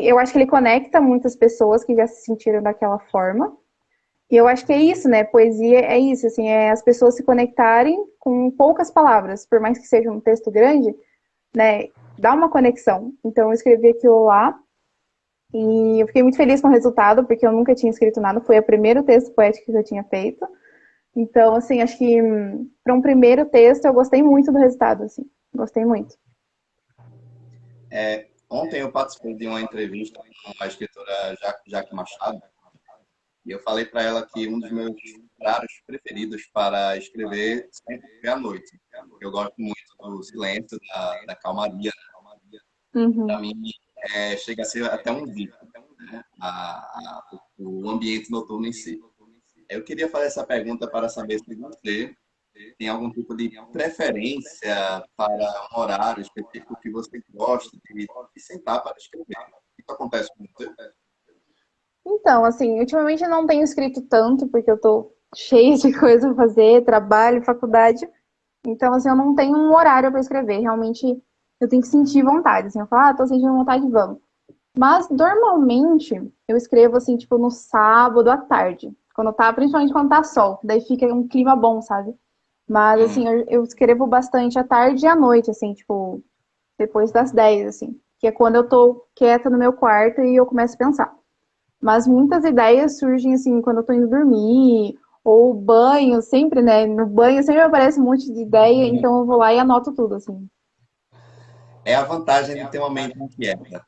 Speaker 2: eu acho que ele conecta muitas pessoas que já se sentiram daquela forma. E eu acho que é isso, né? Poesia é isso, assim, é as pessoas se conectarem com poucas palavras, por mais que seja um texto grande, né? Dá uma conexão. Então eu escrevi aquilo lá e eu fiquei muito feliz com o resultado, porque eu nunca tinha escrito nada, foi o primeiro texto poético que eu tinha feito. Então, assim, acho que para um primeiro texto eu gostei muito do resultado, assim. Gostei muito.
Speaker 1: Ontem eu participei de uma entrevista com a escritora Jaque Machado e eu falei para ela que um dos meus horários preferidos para escrever sempre é à noite. Eu gosto muito do silêncio, da calmaria. Para
Speaker 2: Uhum.
Speaker 1: mim, chega a ser até um vício, né? O ambiente noturno em si. Eu queria fazer essa pergunta para saber se você tem algum tipo de preferência para um horário específico que você gosta de sentar para escrever. Isso acontece com você?
Speaker 2: Então, assim, ultimamente eu não tenho escrito tanto, porque eu tô cheia de coisa pra fazer, trabalho, faculdade. Então, assim, eu não tenho um horário para escrever. Realmente, eu tenho que sentir vontade. Assim, eu falo, tô sentindo vontade, vamos. Mas, normalmente, eu escrevo, assim, tipo, no sábado à tarde. Quando tá, principalmente quando tá sol. Daí fica um clima bom, sabe? Mas,
Speaker 1: Hum.
Speaker 2: assim, eu escrevo bastante à tarde e à noite, assim, tipo, depois das 10 assim. Que é quando eu tô quieta no meu quarto e eu começo a pensar. Mas muitas ideias surgem assim quando eu tô indo dormir, ou banho, sempre, né? No banho sempre aparece um monte de ideia, então eu vou lá e anoto tudo, assim.
Speaker 1: É a vantagem de ter uma mente inquieta.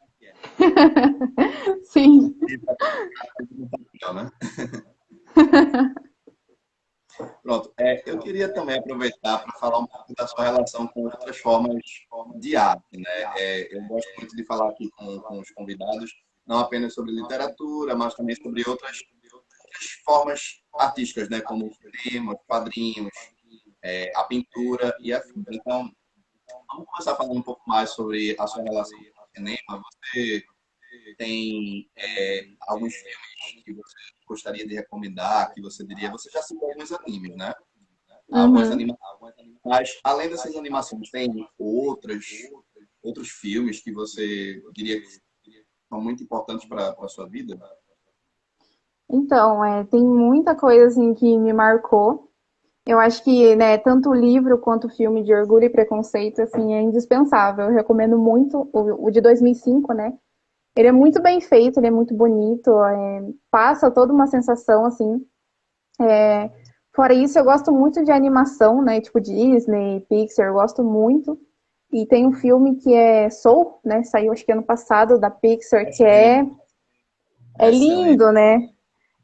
Speaker 2: Sim.
Speaker 1: Né? Pronto. Eu queria também aproveitar para falar um pouco da sua relação com outras formas de arte, né? Eu gosto muito de falar aqui com os convidados, não apenas sobre literatura, mas também sobre outras formas artísticas, né? Como o cinema, os quadrinhos, a pintura e afins. Então, vamos começar falando um pouco mais sobre a sua relação com o cinema. Você tem alguns filmes que você gostaria de recomendar, que você diria, você já citou alguns animes, né? Algumas
Speaker 2: Uhum.
Speaker 1: animações, mas além dessas animações, tem outros filmes que você diria que são muito importantes para a sua vida?
Speaker 2: Então, tem muita coisa assim que me marcou. Eu acho que, né, tanto o livro quanto o filme de Orgulho e Preconceito, assim, é indispensável. Eu recomendo muito o de 2005, né? Ele é muito bem feito, ele é muito bonito, passa toda uma sensação, assim. Fora isso, eu gosto muito de animação, né? Tipo Disney, Pixar, eu gosto muito. E tem um filme que é Soul, né? Saiu acho que ano passado da Pixar, que
Speaker 1: Excelente,
Speaker 2: é
Speaker 1: excelente.
Speaker 2: lindo, né?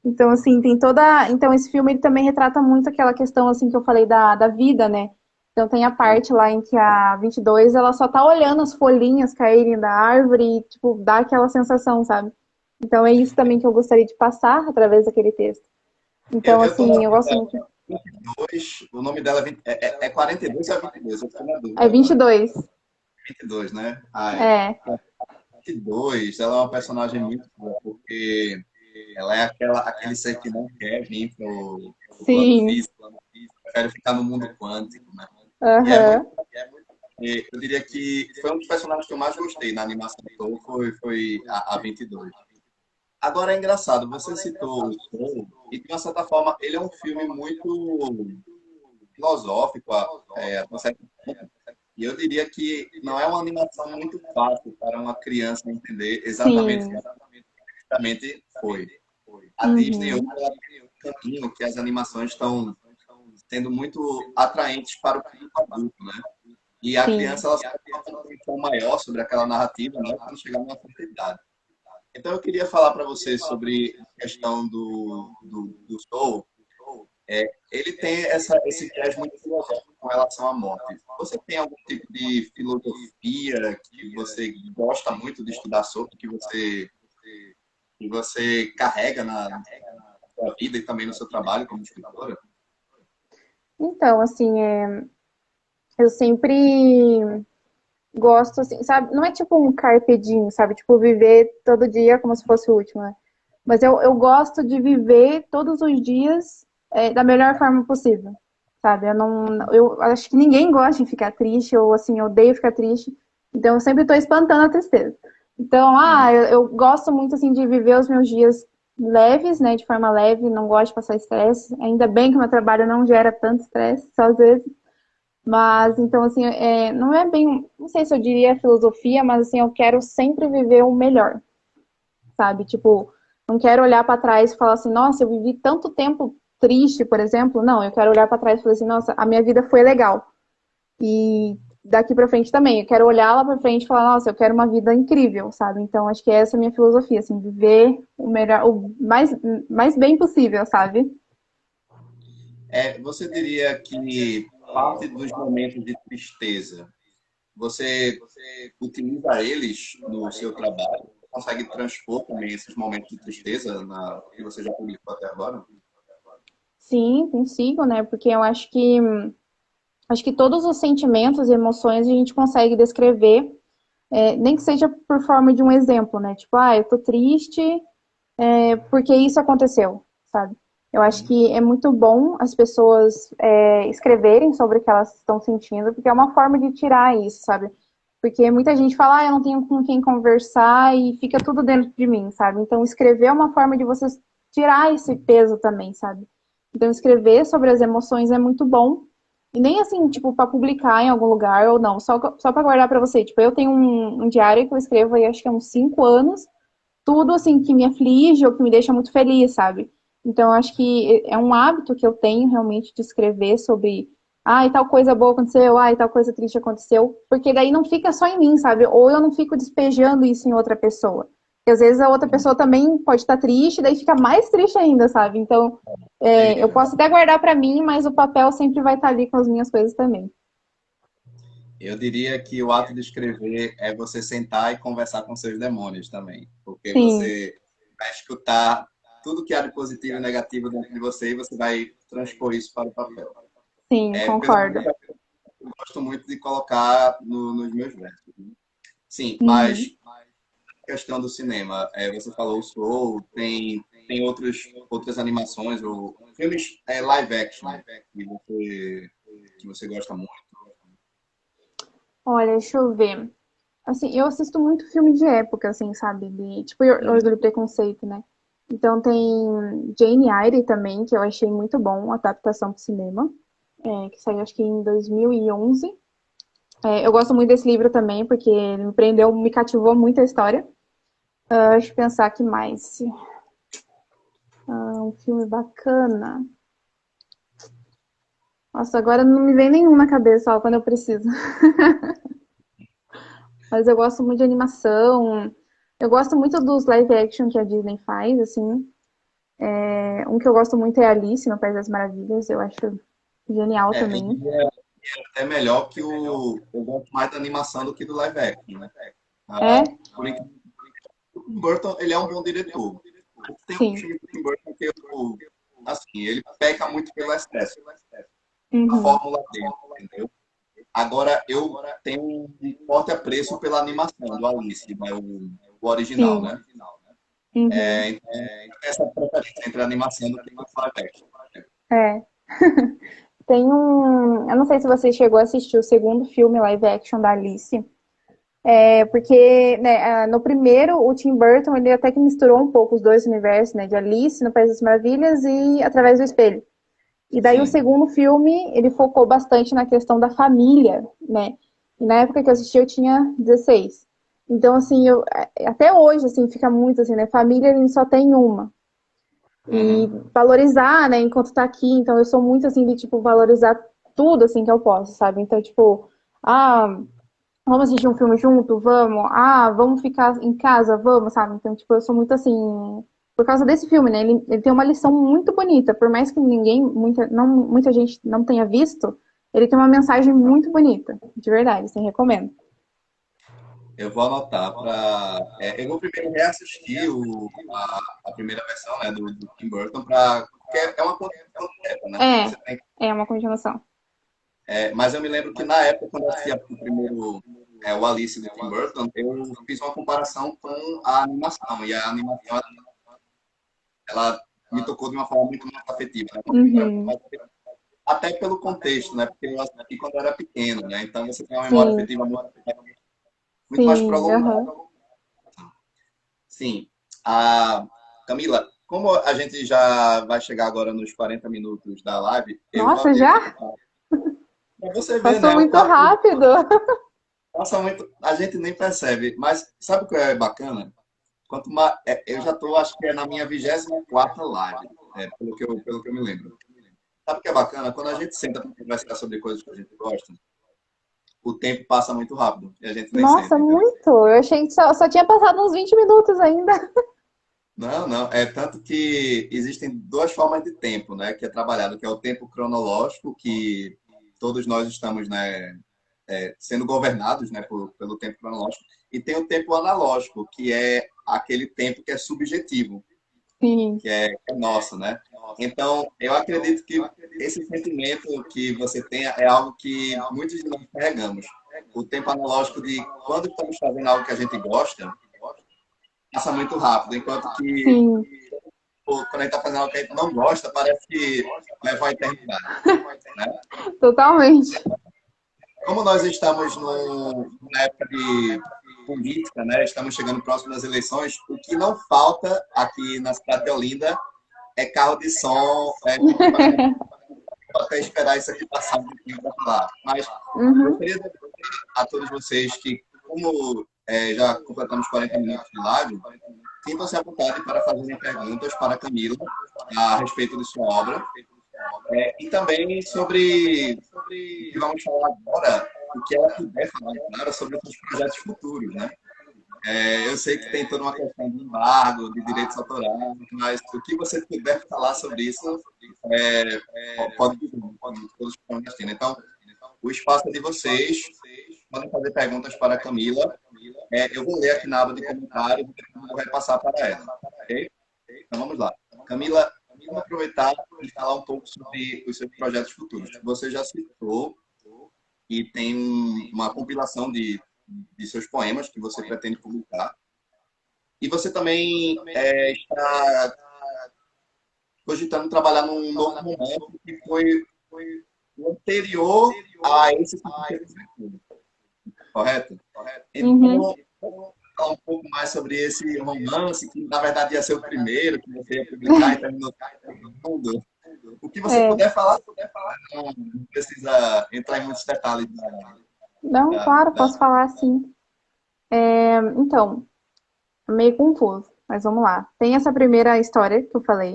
Speaker 2: Então, assim, tem toda. Então, esse filme ele também retrata muito aquela questão, assim, que eu falei da vida, né? Então, tem a parte lá em que a 22 ela só tá olhando as folhinhas caírem da árvore e, tipo, dá aquela sensação, sabe? Então, é isso também que eu gostaria de passar através daquele texto. Então,
Speaker 1: Eu estou na
Speaker 2: assim, eu gosto muito.
Speaker 1: 22, o nome dela é 42 ou é 22? Eu estou na
Speaker 2: É
Speaker 1: dúvida agora.
Speaker 2: 22.
Speaker 1: 22, né? Ai,
Speaker 2: É,
Speaker 1: 22, ela é uma personagem muito boa, porque ela é aquele ser que não quer vir pro plano
Speaker 2: sim.
Speaker 1: físico, prefere ficar no mundo quântico, né? E é muito.
Speaker 2: Aham.
Speaker 1: Eu diria que foi um dos personagens que eu mais gostei na animação do Soul, foi a 22. Agora é engraçado, você citou o Soul, e de uma certa forma ele é um filme muito filosófico, até certo ponto. E eu diria que não é uma animação muito fácil para uma criança entender exatamente o que
Speaker 2: Sim.
Speaker 1: exatamente foi. A Disney hoje
Speaker 2: Uhum.
Speaker 1: ela tem um caminho que as animações estão sendo muito atraentes para o público adulto, né? E a
Speaker 2: Sim.
Speaker 1: criança ela só tem uma compreensão maior sobre aquela narrativa, né, quando chegar numa certa idade. Então eu queria falar para você sobre a questão do Soul. Ele tem esse viés muito filosófico com relação à morte. Você tem algum tipo de filosofia que você gosta muito de estudar sobre, que você carrega na sua vida e também no seu trabalho como escritora?
Speaker 2: Então, assim, eu sempre gosto, assim, sabe? Não é tipo um carpe diem, sabe? Tipo, viver todo dia como se fosse o último, né? Mas eu gosto de viver todos os dias da melhor forma possível, sabe? Eu não, eu acho que ninguém gosta de ficar triste, ou assim, eu odeio ficar triste. Então, eu sempre estou espantando a tristeza. Então,
Speaker 1: Uhum.
Speaker 2: eu gosto muito, assim, de viver os meus dias leves, né? De forma leve, não gosto de passar estresse. Ainda bem que o meu trabalho não gera tanto estresse, só às vezes. Mas, então, assim, não é bem, não sei se eu diria filosofia, mas, assim, eu quero sempre viver o melhor, sabe? Tipo, não quero olhar para trás e falar assim, nossa, eu vivi tanto tempo triste, por exemplo. Não, eu quero olhar para trás e falar assim, nossa, a minha vida foi legal. E daqui para frente também, eu quero olhar lá para frente e falar, nossa, eu quero uma vida incrível, sabe? Então, acho que essa é a minha filosofia, assim, viver o melhor, o mais bem possível, sabe?
Speaker 1: Você diria que parte dos momentos de tristeza, você utiliza eles no seu trabalho? Consegue transpor também esses momentos de tristeza que você já publicou até agora?
Speaker 2: Sim, consigo, né? Porque eu acho que todos os sentimentos e emoções a gente consegue descrever, nem que seja por forma de um exemplo, né? Tipo, eu tô triste porque isso aconteceu, sabe? Eu acho que é muito bom as pessoas escreverem sobre o que elas estão sentindo, porque é uma forma de tirar isso, sabe? Porque muita gente fala, eu não tenho com quem conversar e fica tudo dentro de mim, sabe? Então, escrever é uma forma de você tirar esse peso também, sabe? Então, escrever sobre as emoções é muito bom. E nem assim, tipo, para publicar em algum lugar ou não, só para guardar para você. Tipo, eu tenho um diário que eu escrevo aí acho que há uns 5 anos, tudo assim que me aflige ou que me deixa muito feliz, sabe? Então, eu acho que é um hábito que eu tenho realmente de escrever sobre, e tal coisa boa aconteceu, e tal coisa triste aconteceu, porque daí não fica só em mim, sabe? Ou eu não fico despejando isso em outra pessoa. Porque às vezes a outra pessoa também pode estar triste, daí fica mais triste ainda, sabe? Então, eu
Speaker 1: Fica.
Speaker 2: posso até guardar para mim, mas o papel sempre vai estar ali com as minhas coisas também.
Speaker 1: Eu diria que o ato de escrever é você sentar e conversar com seus demônios também, porque
Speaker 2: Sim,
Speaker 1: você vai escutar tudo que há de positivo e negativo dentro de você e você vai transpor isso para o papel.
Speaker 2: sim,
Speaker 1: Pelo
Speaker 2: concordo.
Speaker 1: menos eu gosto muito de colocar nos meus versos. Sim,
Speaker 2: Uhum.
Speaker 1: mas questão do cinema, você falou o Soul, tem outras animações ou filmes live action que você gosta muito.
Speaker 2: Olha, deixa eu ver. Assim, eu assisto muito filme de época, assim, sabe? Tipo,
Speaker 1: Sim.
Speaker 2: Orgulho e Preconceito, né? Então tem Jane Eyre também, que eu achei muito bom, a adaptação para cinema, que saiu acho que em 2011. Eu gosto muito desse livro também, porque ele me prendeu, me cativou muito a história. Deixa eu pensar que mais. Um filme bacana. Nossa, agora não me vem nenhum na cabeça, ó, quando eu preciso. Mas eu gosto muito de animação. Eu gosto muito dos live action que a Disney faz, assim. Um que eu gosto muito é Alice no País das Maravilhas, eu acho genial
Speaker 1: Eu
Speaker 2: também.
Speaker 1: diria até melhor que eu gosto mais da animação do que do live action, né?
Speaker 2: É?
Speaker 1: Por incrível que o Tim Burton, ele é um bom diretor. Tem um
Speaker 2: Sim.
Speaker 1: filme do Tim Burton que assim, ele peca muito pelo excesso, a
Speaker 2: Uhum.
Speaker 1: fórmula dele, entendeu? Agora, eu tenho um forte apreço pela animação do Alice, né? O original,
Speaker 2: Sim.
Speaker 1: né?
Speaker 2: Uhum.
Speaker 1: Então, essa preferência entre a animação do que o live action.
Speaker 2: É. Tem um. Eu não sei se você chegou a assistir o segundo filme live action da Alice. Porque né, no primeiro, o Tim Burton ele até que misturou um pouco os dois universos, né? De Alice no País das Maravilhas e Através do Espelho. E daí o
Speaker 1: Sim.
Speaker 2: segundo filme, ele focou bastante na questão da família, né? E na época que eu assisti eu tinha 16. Então, assim, até hoje, assim, fica muito assim, né? Família, a gente só tem uma. E
Speaker 1: Uhum.
Speaker 2: valorizar, né, enquanto tá aqui. Então, eu sou muito, assim, de, tipo, valorizar tudo, assim, que eu posso, sabe? Então, tipo, ah, vamos assistir um filme junto? Vamos. Vamos ficar em casa? Vamos, sabe? Então, tipo, eu sou muito assim. Por causa desse filme, né? Ele tem uma lição muito bonita. Por mais que muita gente não tenha visto, ele tem uma mensagem muito bonita. De verdade, assim, recomendo.
Speaker 1: Eu vou anotar para. Eu vou primeiro reassistir a primeira versão, né, do Tim Burton, porque é uma continuação direta, né? Você tem,
Speaker 2: É uma continuação.
Speaker 1: mas eu me lembro que na época, quando eu assisti o primeiro, o Alice do Tim Burton, eu fiz uma comparação com a animação. E a animação, ela me tocou de uma forma muito mais afetiva, né? Uma memória muito
Speaker 2: Uhum.
Speaker 1: mais afetiva. Até pelo contexto, né? Porque eu assisti quando eu era pequeno, né? Então você tem uma memória
Speaker 2: Sim,
Speaker 1: afetiva muito mais
Speaker 2: sim,
Speaker 1: prolongada.
Speaker 2: aham.
Speaker 1: Sim. Camila, como a gente já vai chegar agora nos 40 minutos da live,
Speaker 2: Nossa,
Speaker 1: eu queria.
Speaker 2: já?
Speaker 1: Para você ver,
Speaker 2: Passou
Speaker 1: né? O
Speaker 2: muito
Speaker 1: papo
Speaker 2: rápido.
Speaker 1: passa muito. A gente nem percebe. Mas sabe o que é bacana? Eu já estou, acho que é na minha 24ª live, pelo que eu me lembro. Sabe o que é bacana? Quando a gente senta para conversar sobre coisas que a gente gosta, o tempo passa muito rápido e a gente nem
Speaker 2: Nossa,
Speaker 1: sente, entendeu?
Speaker 2: muito. Eu achei que só tinha passado uns 20 minutos ainda.
Speaker 1: Não, não. É tanto que existem duas formas de tempo, né? Que é trabalhado, que é o tempo cronológico, que todos nós estamos, né, sendo governados, né, pelo tempo cronológico, e tem o tempo analógico, que é aquele tempo que é subjetivo,
Speaker 2: Sim,
Speaker 1: que é nosso, né? Então, eu acredito que esse sentimento que você tem é algo que muitos de nós carregamos. O tempo analógico de quando estamos fazendo algo que a gente gosta, passa muito rápido, enquanto que
Speaker 2: Sim,
Speaker 1: quando a gente está fazendo algo que a gente não gosta, parece que leva a eternidade, né?
Speaker 2: totalmente.
Speaker 1: Como nós estamos na época de política, né? Estamos chegando próximo das eleições, o que não falta aqui na cidade de Olinda é carro de som, até esperar isso aqui passar um pouquinho para falar. Mas
Speaker 2: Uhum.
Speaker 1: gostaria de dizer a todos vocês que, como já completamos 40 minutos de live, sintam-se à vontade para fazerem perguntas para a Camila a respeito de sua obra. E também sobre o que vamos falar agora, o que ela puder falar, claro, sobre os seus projetos futuros, né? Eu sei que tem toda uma questão de embargo, de direitos autorais, mas o que você puder falar sobre isso, pode dizer, todos estão assistindo. Então, o espaço é de vocês, podem fazer perguntas para a Camila. Eu vou ler aqui na aba de comentários e vou repassar para ela. Ok? Então, vamos lá. Camila, vamos aproveitar e falar um pouco sobre os seus projetos futuros. Você já citou e tem uma compilação de seus poemas que você pretende publicar. E você também está cogitando trabalhar num novo momento que foi o anterior a esse tipo de escritura, correto?
Speaker 2: Uhum.
Speaker 1: Então, vamos falar um pouco mais sobre esse romance, que na verdade ia ser o primeiro que você ia publicar e terminou o segundo. O que você
Speaker 2: É.
Speaker 1: puder falar, não precisa entrar em muitos detalhes
Speaker 2: Não, claro,
Speaker 1: da...
Speaker 2: posso falar sim. Então, é meio confuso, mas vamos lá. Tem essa primeira história que eu falei,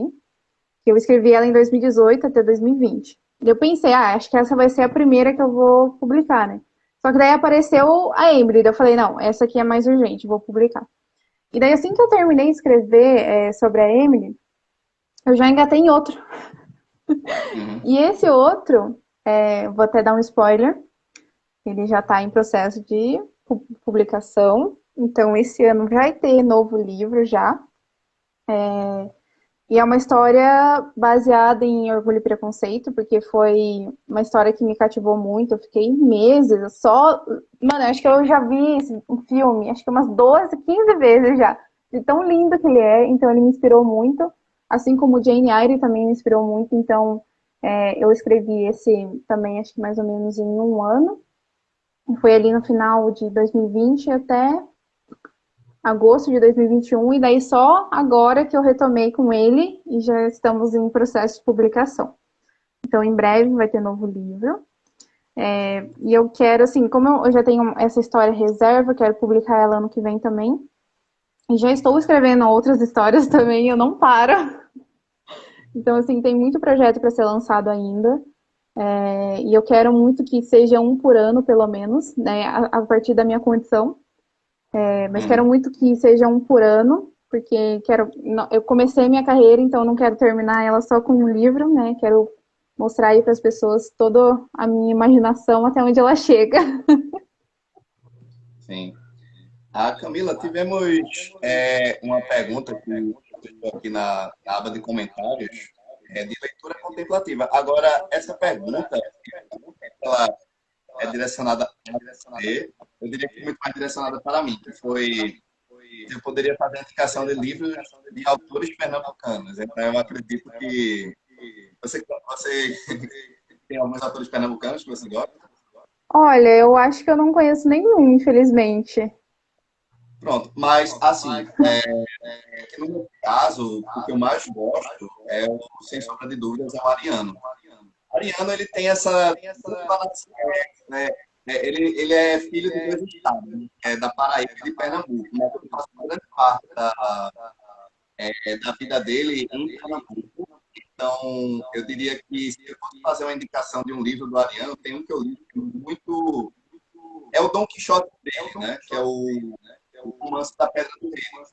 Speaker 2: que eu escrevi ela em 2018 até 2020. E eu pensei, acho que essa vai ser a primeira que eu vou publicar, né? Só que daí apareceu a Emily, daí eu falei, não, essa aqui é mais urgente, vou publicar. E daí assim que eu terminei de escrever sobre a Emily, eu já engatei em outro.
Speaker 1: Uhum.
Speaker 2: E esse outro, vou até dar um spoiler, ele já está em processo de publicação, então esse ano vai ter novo livro já. E é uma história baseada em Orgulho e Preconceito, porque foi uma história que me cativou muito. Eu fiquei meses só. Mano, acho que eu já vi esse filme, acho que umas 12, 15 vezes já. De tão lindo que ele é, então ele me inspirou muito. Assim como Jane Eyre também me inspirou muito, então eu escrevi esse também, acho que mais ou menos em um ano. Foi ali no final de 2020 até agosto de 2021, e daí só agora que eu retomei com ele e já estamos em processo de publicação. Então, em breve vai ter novo livro. E eu quero, assim, como eu já tenho essa história reserva, quero publicar ela ano que vem também. E já estou escrevendo outras histórias também, eu não paro. Então, assim, tem muito projeto para ser lançado ainda. E eu quero muito que seja um por ano, pelo menos, né, a partir da minha condição. Mas quero
Speaker 1: Uhum.
Speaker 2: muito que seja um por ano, porque eu comecei minha carreira, então não quero terminar ela só com um livro, né? Quero mostrar aí para as pessoas toda a minha imaginação até onde ela chega.
Speaker 1: Sim. A Camila, tivemos uma pergunta que estou aqui na aba de comentários de leitura contemplativa. Agora, essa pergunta, ela é direcionada a você, eu diria que muito mais direcionada para mim, que foi se eu poderia fazer a indicação de livros de autores pernambucanos. Então, eu acredito que você tem alguns autores pernambucanos que você gosta?
Speaker 2: Olha, eu acho que eu não conheço nenhum, infelizmente.
Speaker 1: Pronto, mas assim, no meu caso, o que eu mais gosto sem sombra de dúvidas, é o Ariano. O Ariano, ele tem essa dupla nacionalidade, né? Ele é filho de dois estados, né? Da Paraíba e de Pernambuco, mas ele passa uma grande parte da vida dele em Pernambuco. Então, eu diria que se eu fosse fazer uma indicação de um livro do Ariano, tem um que eu li muito. É o Dom Quixote dele, né? Que é o Romance da Pedra do Reino.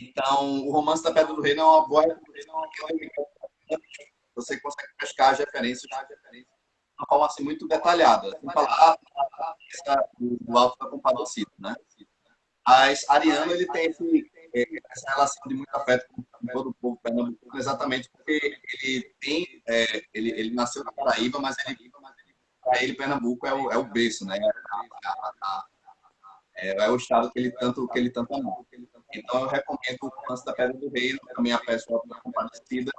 Speaker 1: Então, o Romance da Pedra do Reino é uma boa recomendação, porque você consegue pescar as referências de uma forma assim, muito detalhada. Sem falar do Alto da Compadecida, né? Mas Ariano, ele tem essa relação de muito afeto com todo o povo pernambucano, exatamente porque ele nasceu na Paraíba, mas para ele Pernambuco é o berço, né? É o estado que ele tanto amou. Então, eu recomendo o Romance da Pedra do Reino, também a peça Ópera Compadecida.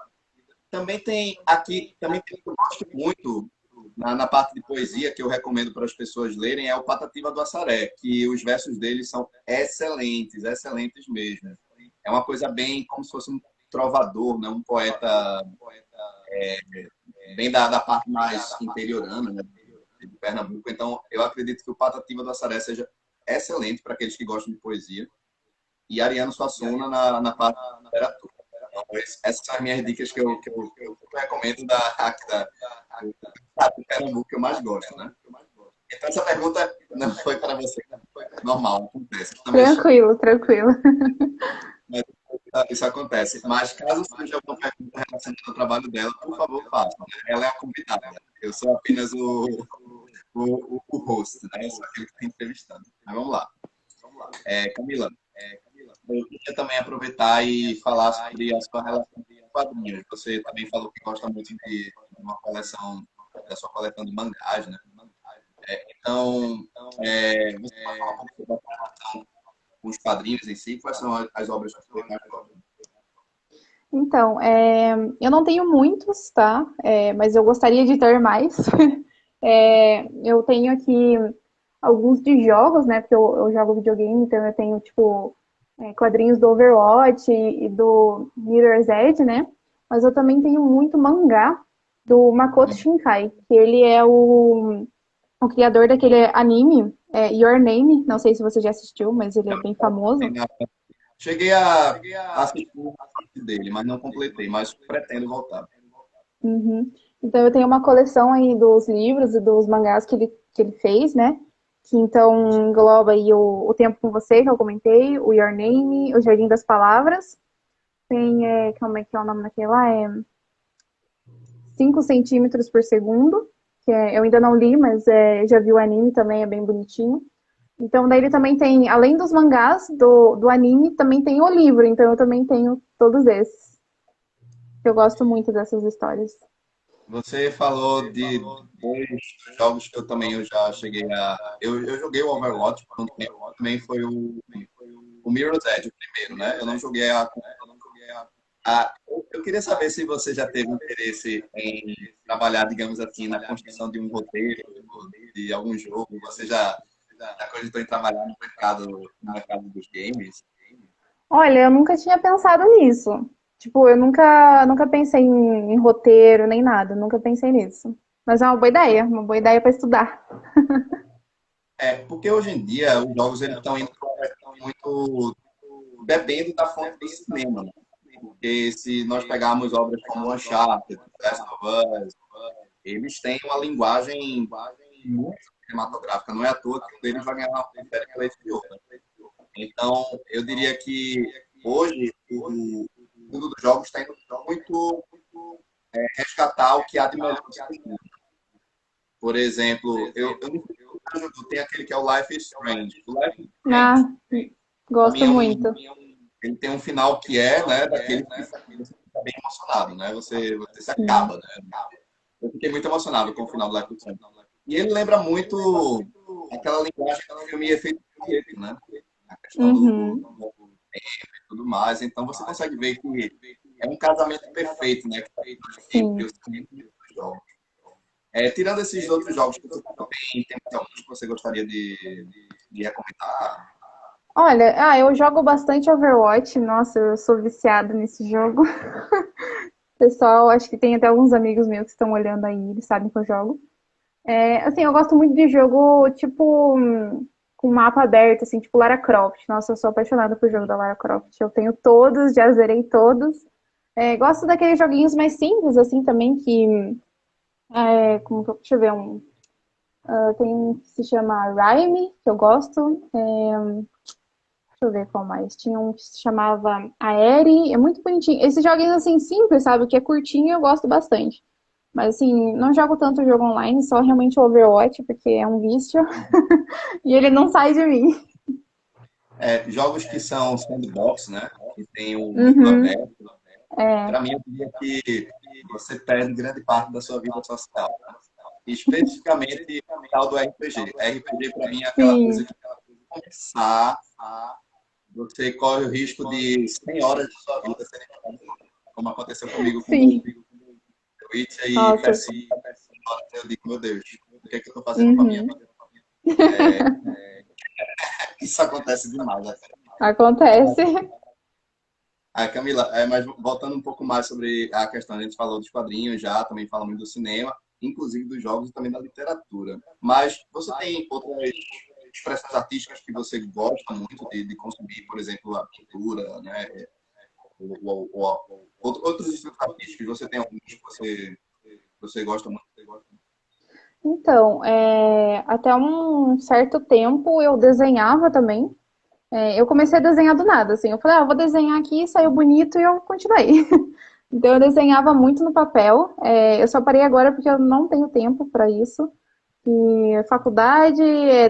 Speaker 1: Também tem aqui, também tem que eu gosto muito, na parte de poesia, que eu recomendo para as pessoas lerem, é o Patativa do Assaré, que os versos dele são excelentes, excelentes mesmo. É uma coisa bem como se fosse um trovador, né? Um poeta bem da parte mais interiorana, né? De Pernambuco. Então, eu acredito que o Patativa do Assaré seja excelente para aqueles que gostam de poesia. E Ariano Suassuna na parte da literatura. Então, essas são as minhas dicas que eu recomendo de Pernambuco, que eu mais gosto, né? Então, essa pergunta não foi para você, foi normal, acontece. Também,
Speaker 2: Tranquilo, tranquilo.
Speaker 1: mas isso acontece. Mas caso seja alguma pergunta relacionada ao trabalho dela, por favor, faça. Né? Ela é a convidada. Eu sou apenas o host, né? Eu sou aquele que está entrevistando. Mas vamos lá. Camila, eu queria também aproveitar e falar sobre a sua relação com quadrinhos. Você também falou que gosta muito de uma coleção, da sua coleção de mangás, né? Então, você pode falar um pouco sobre a sua relação com os quadrinhos em si? Quais são as obras que você mais gosta?
Speaker 2: Então, eu não tenho muitos, tá? Mas eu gostaria de ter mais. Eu tenho aqui alguns de jogos, né? Porque eu jogo videogame, então eu tenho, tipo, quadrinhos do Overwatch e do Mirror's Edge, né? Mas eu também tenho muito mangá do Makoto Shinkai, que ele é o criador daquele anime, Your Name. Não sei se você já assistiu, mas ele é bem famoso.
Speaker 1: Cheguei a assistir parte dele, mas não completei, mas pretendo voltar.
Speaker 2: Uhum. Então eu tenho uma coleção aí dos livros e dos mangás que ele fez, né? Que então engloba aí o Tempo com Você, que eu comentei, o Your Name, o Jardim das Palavras. Tem, como é que é o nome daquele lá? 5 centímetros por segundo, que eu ainda não li, mas já vi o anime também, é bem bonitinho. Então daí ele também tem, além dos mangás do anime, também tem o livro, então eu também tenho todos esses. Eu gosto muito dessas histórias.
Speaker 1: Você falou de dois jogos que eu já cheguei a. Eu joguei o Overwatch por um tempo, também foi o Mirror's Edge, o primeiro, né? Eu não joguei eu queria saber se você já teve interesse em trabalhar, digamos assim, na construção de um roteiro, de algum jogo. Você já cogitou em trabalhar no mercado dos games?
Speaker 2: Olha, eu nunca tinha pensado nisso. Tipo, eu nunca pensei em roteiro nem nada, nunca pensei nisso. Mas é uma boa ideia para estudar.
Speaker 1: Porque hoje em dia os jogos eles estão indo para uma versão muito bebendo da fonte do cinema, né? Porque se nós pegarmos obras como Uncharted, Last of Us, eles têm uma linguagem muito cinematográfica. Não é à toa que um deles vai ganhar uma série pela HBO, né? Então, eu diria que hoje o mundo dos jogos está indo muito resgatar o que há de melhor no cinema. Por exemplo, eu não sei se você jogou, tem aquele que é o Life is Strange. O Life is
Speaker 2: Ah,
Speaker 1: Strange, para mim,
Speaker 2: gosto muito.
Speaker 1: ele tem um final que né, daquele que você fica bem emocionado, né? Você se
Speaker 2: Sim.
Speaker 1: acaba, né? Eu fiquei muito emocionado com o final do Life is Strange. E ele lembra muito aquela linguagem do filme Efeito Borboleta, né? A questão
Speaker 2: Uhum.
Speaker 1: do tempo e tudo mais. Então você consegue ver que é um casamento perfeito, né? Que tá entre
Speaker 2: Sim.
Speaker 1: os cinema e os jogos. Tirando esses outros jogos que você tem mais alguns que você gostaria de recomendar?
Speaker 2: Olha, eu jogo bastante Overwatch. Nossa, eu sou viciada nesse jogo. Pessoal, acho que tem até alguns amigos meus que estão olhando aí, eles sabem que eu jogo. Assim, eu gosto muito de jogo, tipo, com mapa aberto, assim, tipo Lara Croft. Nossa, eu sou apaixonada por jogo da Lara Croft. Eu tenho todos, já zerei todos. Gosto daqueles joguinhos mais simples, assim, também, deixa eu ver, tem um que se chama Rhyme, que eu gosto. Deixa eu ver qual mais. Tinha um que se chamava Aere, é muito bonitinho. Esses joguinhos, assim, simples, sabe, que é curtinho, eu gosto bastante. Mas, assim, não jogo tanto jogo online, só realmente o Overwatch, porque é um vício. E ele não sai de mim.
Speaker 1: Jogos que são sandbox, né? Que tem o mundo
Speaker 2: Uhum.
Speaker 1: aberto. Para mim, eu diria que você perde grande parte da sua vida social, né? Especificamente o tal do RPG. RPG, para mim, é aquela coisa
Speaker 2: Sim.
Speaker 1: que começar, você corre o risco de 100 horas de sua vida serem perdidas, como aconteceu comigo com o
Speaker 2: Sim.
Speaker 1: Witcher e
Speaker 2: Nossa.
Speaker 1: Persona. Eu digo, meu Deus, o que é que eu estou fazendo com a minha
Speaker 2: Uhum.
Speaker 1: vida? Isso acontece demais. Né?
Speaker 2: Acontece.
Speaker 1: Camila, mas voltando um pouco mais sobre a questão, a gente falou dos quadrinhos já, também falamos do cinema, inclusive dos jogos e também da literatura. Mas você tem outras expressões artísticas que você gosta muito de consumir, por exemplo, a pintura, né? Outros estilos artísticos, você tem alguns que você gosta muito?
Speaker 2: Então, até um certo tempo eu desenhava também. Eu comecei a desenhar do nada, assim. Eu falei, vou desenhar aqui, saiu bonito e eu continuei. Então, eu desenhava muito no papel. Eu só parei agora porque eu não tenho tempo para isso. E faculdade,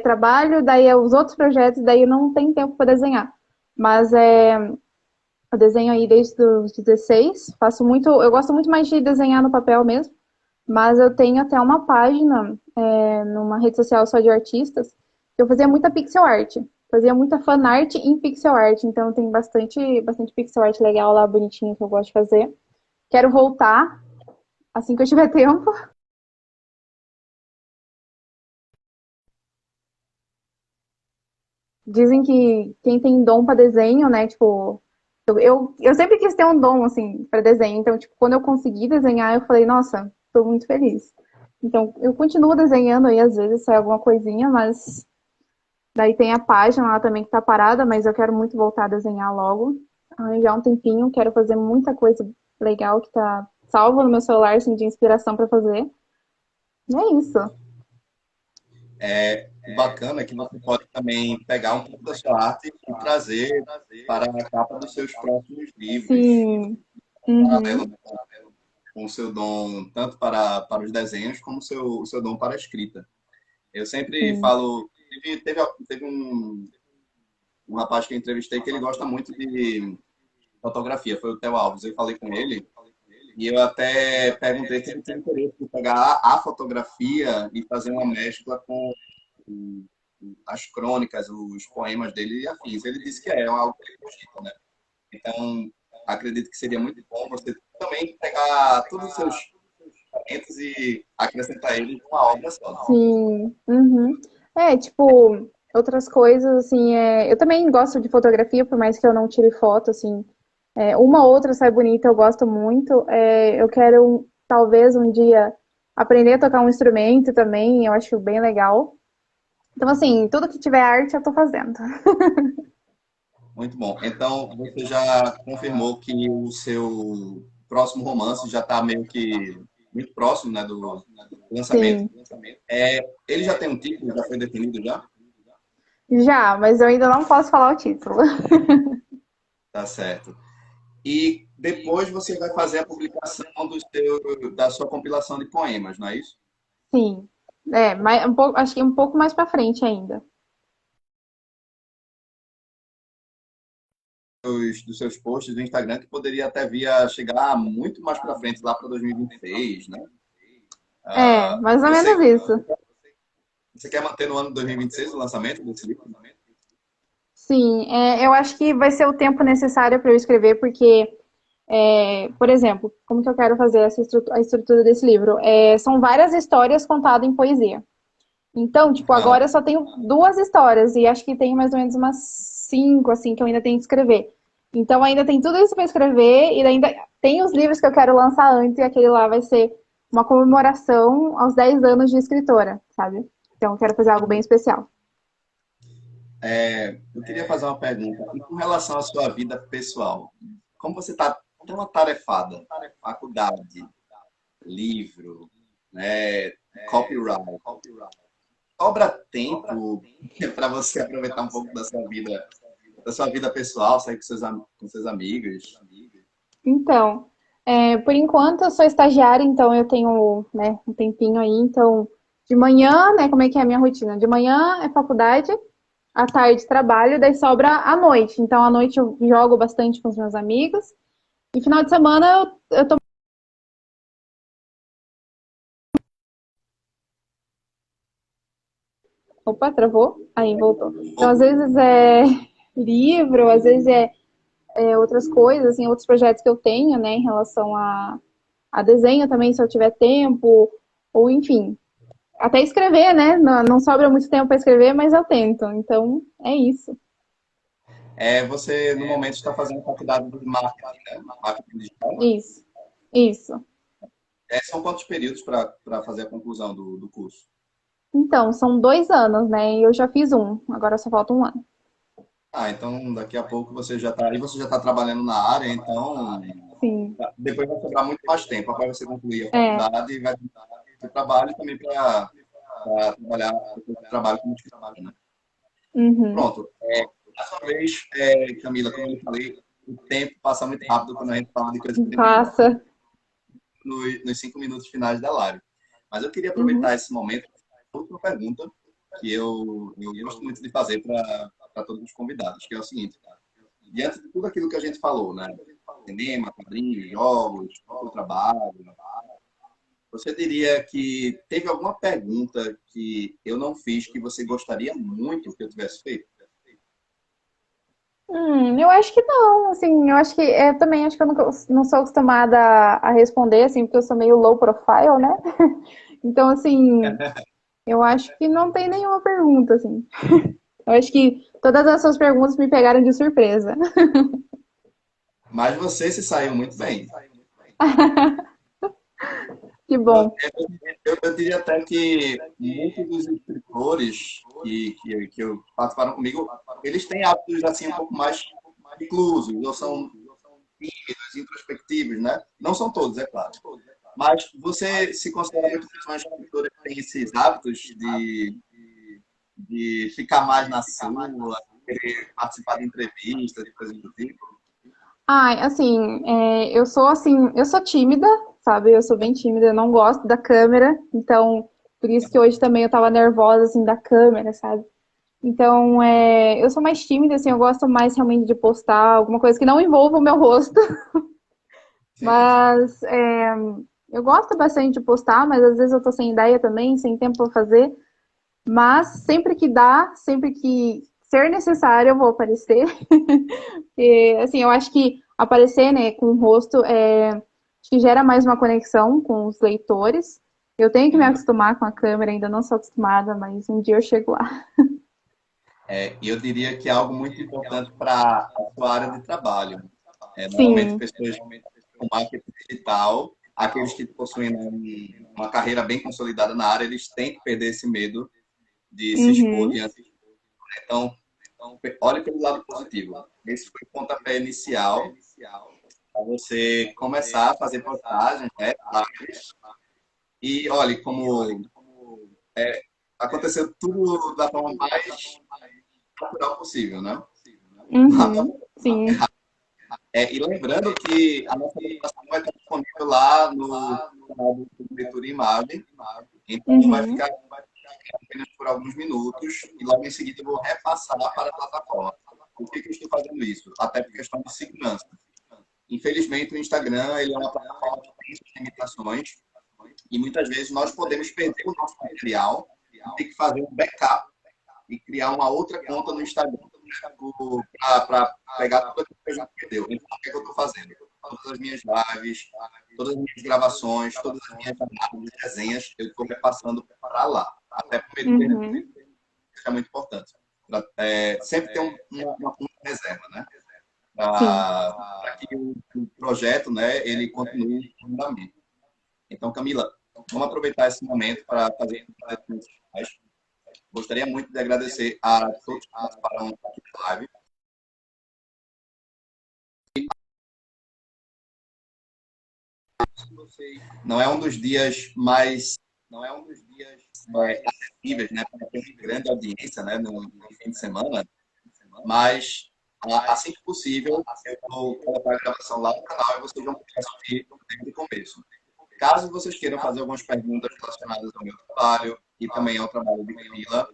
Speaker 2: trabalho, daí os outros projetos, daí não tem tempo para desenhar. Mas eu desenho aí desde os 16. Faço muito, eu gosto muito mais de desenhar no papel mesmo. Mas eu tenho até uma página numa rede social só de artistas. Eu fazia muita pixel art. Fazia muita fan art em pixel art. Então tem bastante pixel art legal lá, bonitinho, que eu gosto de fazer. Quero voltar assim que eu tiver tempo. Dizem que quem tem dom para desenho, né? Tipo, eu sempre quis ter um dom, assim, para desenho. Então, tipo, quando eu consegui desenhar, eu falei, nossa, tô muito feliz. Então, eu continuo desenhando aí, às vezes sai alguma coisinha, mas daí tem a página lá também que tá parada, mas eu quero muito voltar a desenhar logo. Já há um tempinho, quero fazer muita coisa legal que tá salvo no meu celular, assim, de inspiração para fazer. E é isso.
Speaker 1: O bacana é que você pode também pegar um pouco da sua arte e trazer para a capa dos seus próximos livros,
Speaker 2: Sim.
Speaker 1: paralelo
Speaker 2: Uhum.
Speaker 1: com o seu dom tanto para os desenhos como o seu dom para a escrita. Eu sempre
Speaker 2: Sim.
Speaker 1: falo, teve um rapaz que eu entrevistei que ele gosta muito de fotografia, foi o Theo Alves. Eu falei com ele e eu até perguntei se ele tinha interesse em pegar a fotografia e fazer uma mescla com as crônicas, os poemas dele e afins. Ele disse que é algo que ele cogita, né? Então, acredito que seria muito bom você também pegar todos os seus talentos e acrescentar eles em uma obra só.
Speaker 2: Sim. Uhum. Tipo, outras coisas, assim, eu também gosto de fotografia, por mais que eu não tire foto, assim. Uma ou outra sai bonita, eu gosto muito. Eu quero, talvez, um dia aprender a tocar um instrumento também, eu acho bem legal. Então, assim, tudo que tiver arte, eu tô fazendo.
Speaker 1: Muito bom. Então, você já confirmou que o seu próximo romance já está meio que muito próximo, né, do lançamento.
Speaker 2: Sim,
Speaker 1: Ele já tem um título, já foi definido já?
Speaker 2: já, mas eu ainda não posso falar o título.
Speaker 1: Tá certo. E depois você vai fazer a publicação da sua compilação de poemas, não é isso?
Speaker 2: Sim. Mas acho que um pouco mais pra frente ainda.
Speaker 1: Dos seus posts do Instagram, que poderia até vir a chegar muito mais para frente, lá para 2026, né?
Speaker 2: Mais ou
Speaker 1: Você,
Speaker 2: menos isso.
Speaker 1: você quer manter no ano de 2026 o lançamento desse livro?
Speaker 2: Sim, eu acho que vai ser o tempo necessário para eu escrever, porque, por exemplo, como que eu quero fazer a estrutura desse livro? São várias histórias contadas em poesia. Então, tipo,
Speaker 1: Aham.
Speaker 2: agora eu só tenho duas histórias e acho que tem mais ou menos umas cinco, assim, que eu ainda tenho que escrever. Então, ainda tem tudo isso para escrever e ainda tem os livros que eu quero lançar antes e aquele lá vai ser uma comemoração aos 10 anos de escritora, sabe? Então, eu quero fazer algo bem especial.
Speaker 1: Eu queria fazer uma pergunta. E com relação à sua vida pessoal, como você está tão atarefada? Faculdade, livro, né, copyright. Sobra tempo para você aproveitar um pouco da sua vida pessoal, sair com seus amigos?
Speaker 2: Então, por enquanto eu sou estagiária, então eu tenho, né, um tempinho aí. Então, de manhã, né, como é que é a minha rotina? De manhã é faculdade, à tarde trabalho, daí sobra à noite. Então, à noite eu jogo bastante com os meus amigos. E final de semana eu tô Opa, travou? Aí, voltou. Então, às vezes é livro, às vezes é outras coisas, assim, outros projetos que eu tenho, né, em relação a desenho também, se eu tiver tempo, ou enfim, até escrever, né? Não sobra muito tempo para escrever, mas eu tento. Então, é isso.
Speaker 1: Você, no momento, está fazendo faculdade de marketing, né? Marketing digital.
Speaker 2: Isso. Isso.
Speaker 1: São quantos períodos para fazer a conclusão do curso?
Speaker 2: Então, são 2 anos, né? E eu já fiz um, agora só falta um ano.
Speaker 1: Então daqui a pouco você já está. E você já está trabalhando na área, então
Speaker 2: Sim.
Speaker 1: depois vai sobrar muito mais tempo. Após você concluir a
Speaker 2: É.
Speaker 1: faculdade, e vai ter trabalho também para trabalhar, trabalho como escritório, né?
Speaker 2: Uhum.
Speaker 1: Pronto. Dessa vez, Camila, como eu falei, o tempo passa muito rápido quando a gente fala de coisas que tem
Speaker 2: Passa.
Speaker 1: nos 5 minutos finais da live. Mas eu queria
Speaker 2: Uhum.
Speaker 1: aproveitar esse momento para outra pergunta que eu gosto muito de fazer para todos os convidados, que é o seguinte, cara. Diante de tudo aquilo que a gente falou, né? Cinema, quadrinhos, jogos, o trabalho, você diria que teve alguma pergunta que eu não fiz que você gostaria muito que eu tivesse feito?
Speaker 2: Eu acho que não, assim, eu acho que também acho que eu não sou acostumada a responder, assim, porque eu sou meio low profile, né? Então, assim, eu acho que não tem nenhuma pergunta, assim. Eu acho que todas as suas perguntas me pegaram de surpresa.
Speaker 1: Mas você se saiu muito bem.
Speaker 2: Que
Speaker 1: Eu,
Speaker 2: bom.
Speaker 1: eu diria até que muitos dos escritores que eu participaram comigo, eles têm hábitos assim um pouco mais reclusos, ou são tímidos, introspectivos, né? Não são todos, é claro. Mas você se considera muito uma escritora que tem esses hábitos de ficar mais na sua, querer participar de entrevistas e coisas do tipo?
Speaker 2: Ai, assim, eu sou tímida, sabe? Eu sou bem tímida, eu não gosto da câmera, então, por isso que hoje também eu tava nervosa, assim, da câmera, sabe? Então, eu sou mais tímida, assim, eu gosto mais realmente de postar alguma coisa que não envolva o meu rosto,
Speaker 1: Sim, sim.
Speaker 2: mas eu gosto bastante de postar, mas às vezes eu tô sem ideia também, sem tempo pra fazer, mas sempre que dá, sempre que ser necessário, eu vou aparecer. E, assim, eu acho que aparecer, né, com o rosto acho que gera mais uma conexão com os leitores. Eu tenho que me
Speaker 1: Sim.
Speaker 2: acostumar com a câmera, ainda não sou acostumada, mas um dia eu chego lá.
Speaker 1: E eu diria que é algo muito importante para a sua área de trabalho. Normalmente,
Speaker 2: Sim.
Speaker 1: pessoas com marketing digital, aqueles que possuem, né, uma carreira bem consolidada na área, eles têm que perder esse medo de se expor
Speaker 2: Uhum.
Speaker 1: diante. Então, olhe pelo lado positivo. Esse foi o pontapé inicial para você começar a fazer postagens, né, lives. E olhe como aconteceu tudo da forma mais natural possível, né? Nada
Speaker 2: Uhum. Sim.
Speaker 1: E lembrando que a nossa meditação vai estar disponível lá no canal do YouTube Leitura e Imagem. Então, vai
Speaker 2: Uhum.
Speaker 1: ficar apenas por alguns minutos e logo em seguida eu vou repassar para a plataforma. Por que eu estou fazendo isso? Até por questão de segurança. Infelizmente, o Instagram ele é uma plataforma que tem suas limitações e muitas vezes nós podemos perder o nosso material e ter que fazer um backup e criar uma outra conta no Instagram para pegar tudo aquilo que a gente perdeu. Então, o que é que eu estou fazendo? Todas as minhas lives, todas as minhas gravações, todas as minhas análises, resenhas, eu estou repassando para lá. Até por meio de perder.
Speaker 2: Uhum.
Speaker 1: Isso é muito importante. Sempre ter uma conta de reserva, né?
Speaker 2: Sim.
Speaker 1: Para que o projeto, né, ele continue em andamento. Então, Camila, vamos aproveitar esse momento para fazer agradecimentos finais. Gostaria muito de agradecer a todos que participaram aqui da live. Não é um dos dias mais acessíveis, né, para ter uma grande audiência, né, no fim de semana, mas assim que possível, eu vou colocar a gravação lá no canal e vocês vão poder assistir desde o começo. Caso vocês queiram fazer algumas perguntas relacionadas ao meu trabalho e também ao trabalho de Camila,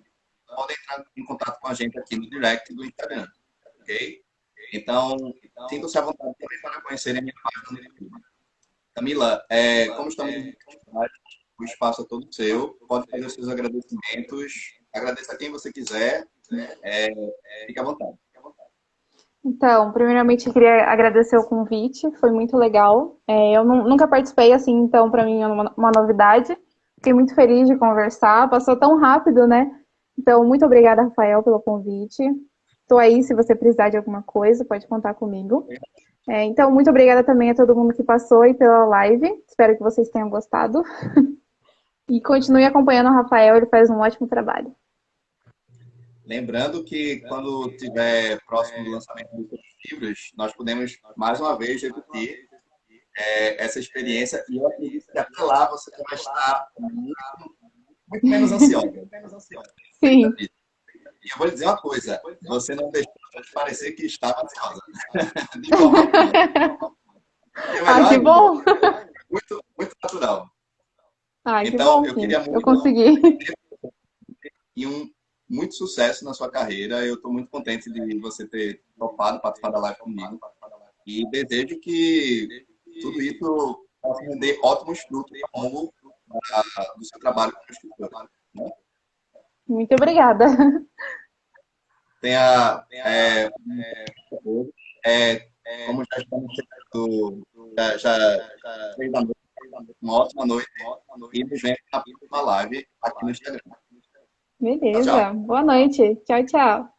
Speaker 1: podem entrar em contato com a gente aqui no direct do Instagram, ok? Então, sintam-se à vontade também para conhecerem a minha página no YouTube. Camila, como estamos no final, o espaço é todo seu, pode fazer os seus agradecimentos Agradeça a quem você quiser. É, fique à vontade.
Speaker 2: Então, primeiramente, eu queria agradecer o convite, foi muito legal. Eu nunca participei assim, então, para mim é uma novidade. Fiquei muito feliz de conversar, passou tão rápido, né? Então, muito obrigada, Rafael, pelo convite. Estou aí, se você precisar de alguma coisa, pode contar comigo. Então, muito obrigada também a todo mundo que passou aí pela live. Espero que vocês tenham gostado. E continue acompanhando o Rafael, ele faz um ótimo trabalho.
Speaker 1: Lembrando que quando estiver próximo do lançamento dos seus livros, nós podemos mais uma vez repetir essa experiência e eu acredito que até lá você vai estar muito menos ansiosa.
Speaker 2: Sim.
Speaker 1: E eu vou lhe dizer uma coisa, você não deixou de parecer que estava ansiosa. De forma alguma.
Speaker 2: Ah, que bom!
Speaker 1: Muito, muito natural.
Speaker 2: Ah, que
Speaker 1: Então,
Speaker 2: bom,
Speaker 1: eu
Speaker 2: sim.
Speaker 1: queria
Speaker 2: Eu
Speaker 1: muito
Speaker 2: consegui.
Speaker 1: e muito sucesso na sua carreira. Eu estou muito contente de você ter topado participar da live comigo. E desejo que tudo isso possa render ótimos frutos ao longo do seu trabalho como escritor. Né?
Speaker 2: Muito obrigada.
Speaker 1: Tenha, como já estamos chegando, já fez da noite, uma ótima noite e nos vemos na próxima live aqui no Instagram. Tchau,
Speaker 2: Beleza.
Speaker 1: tchau.
Speaker 2: Boa noite. Tchau, tchau.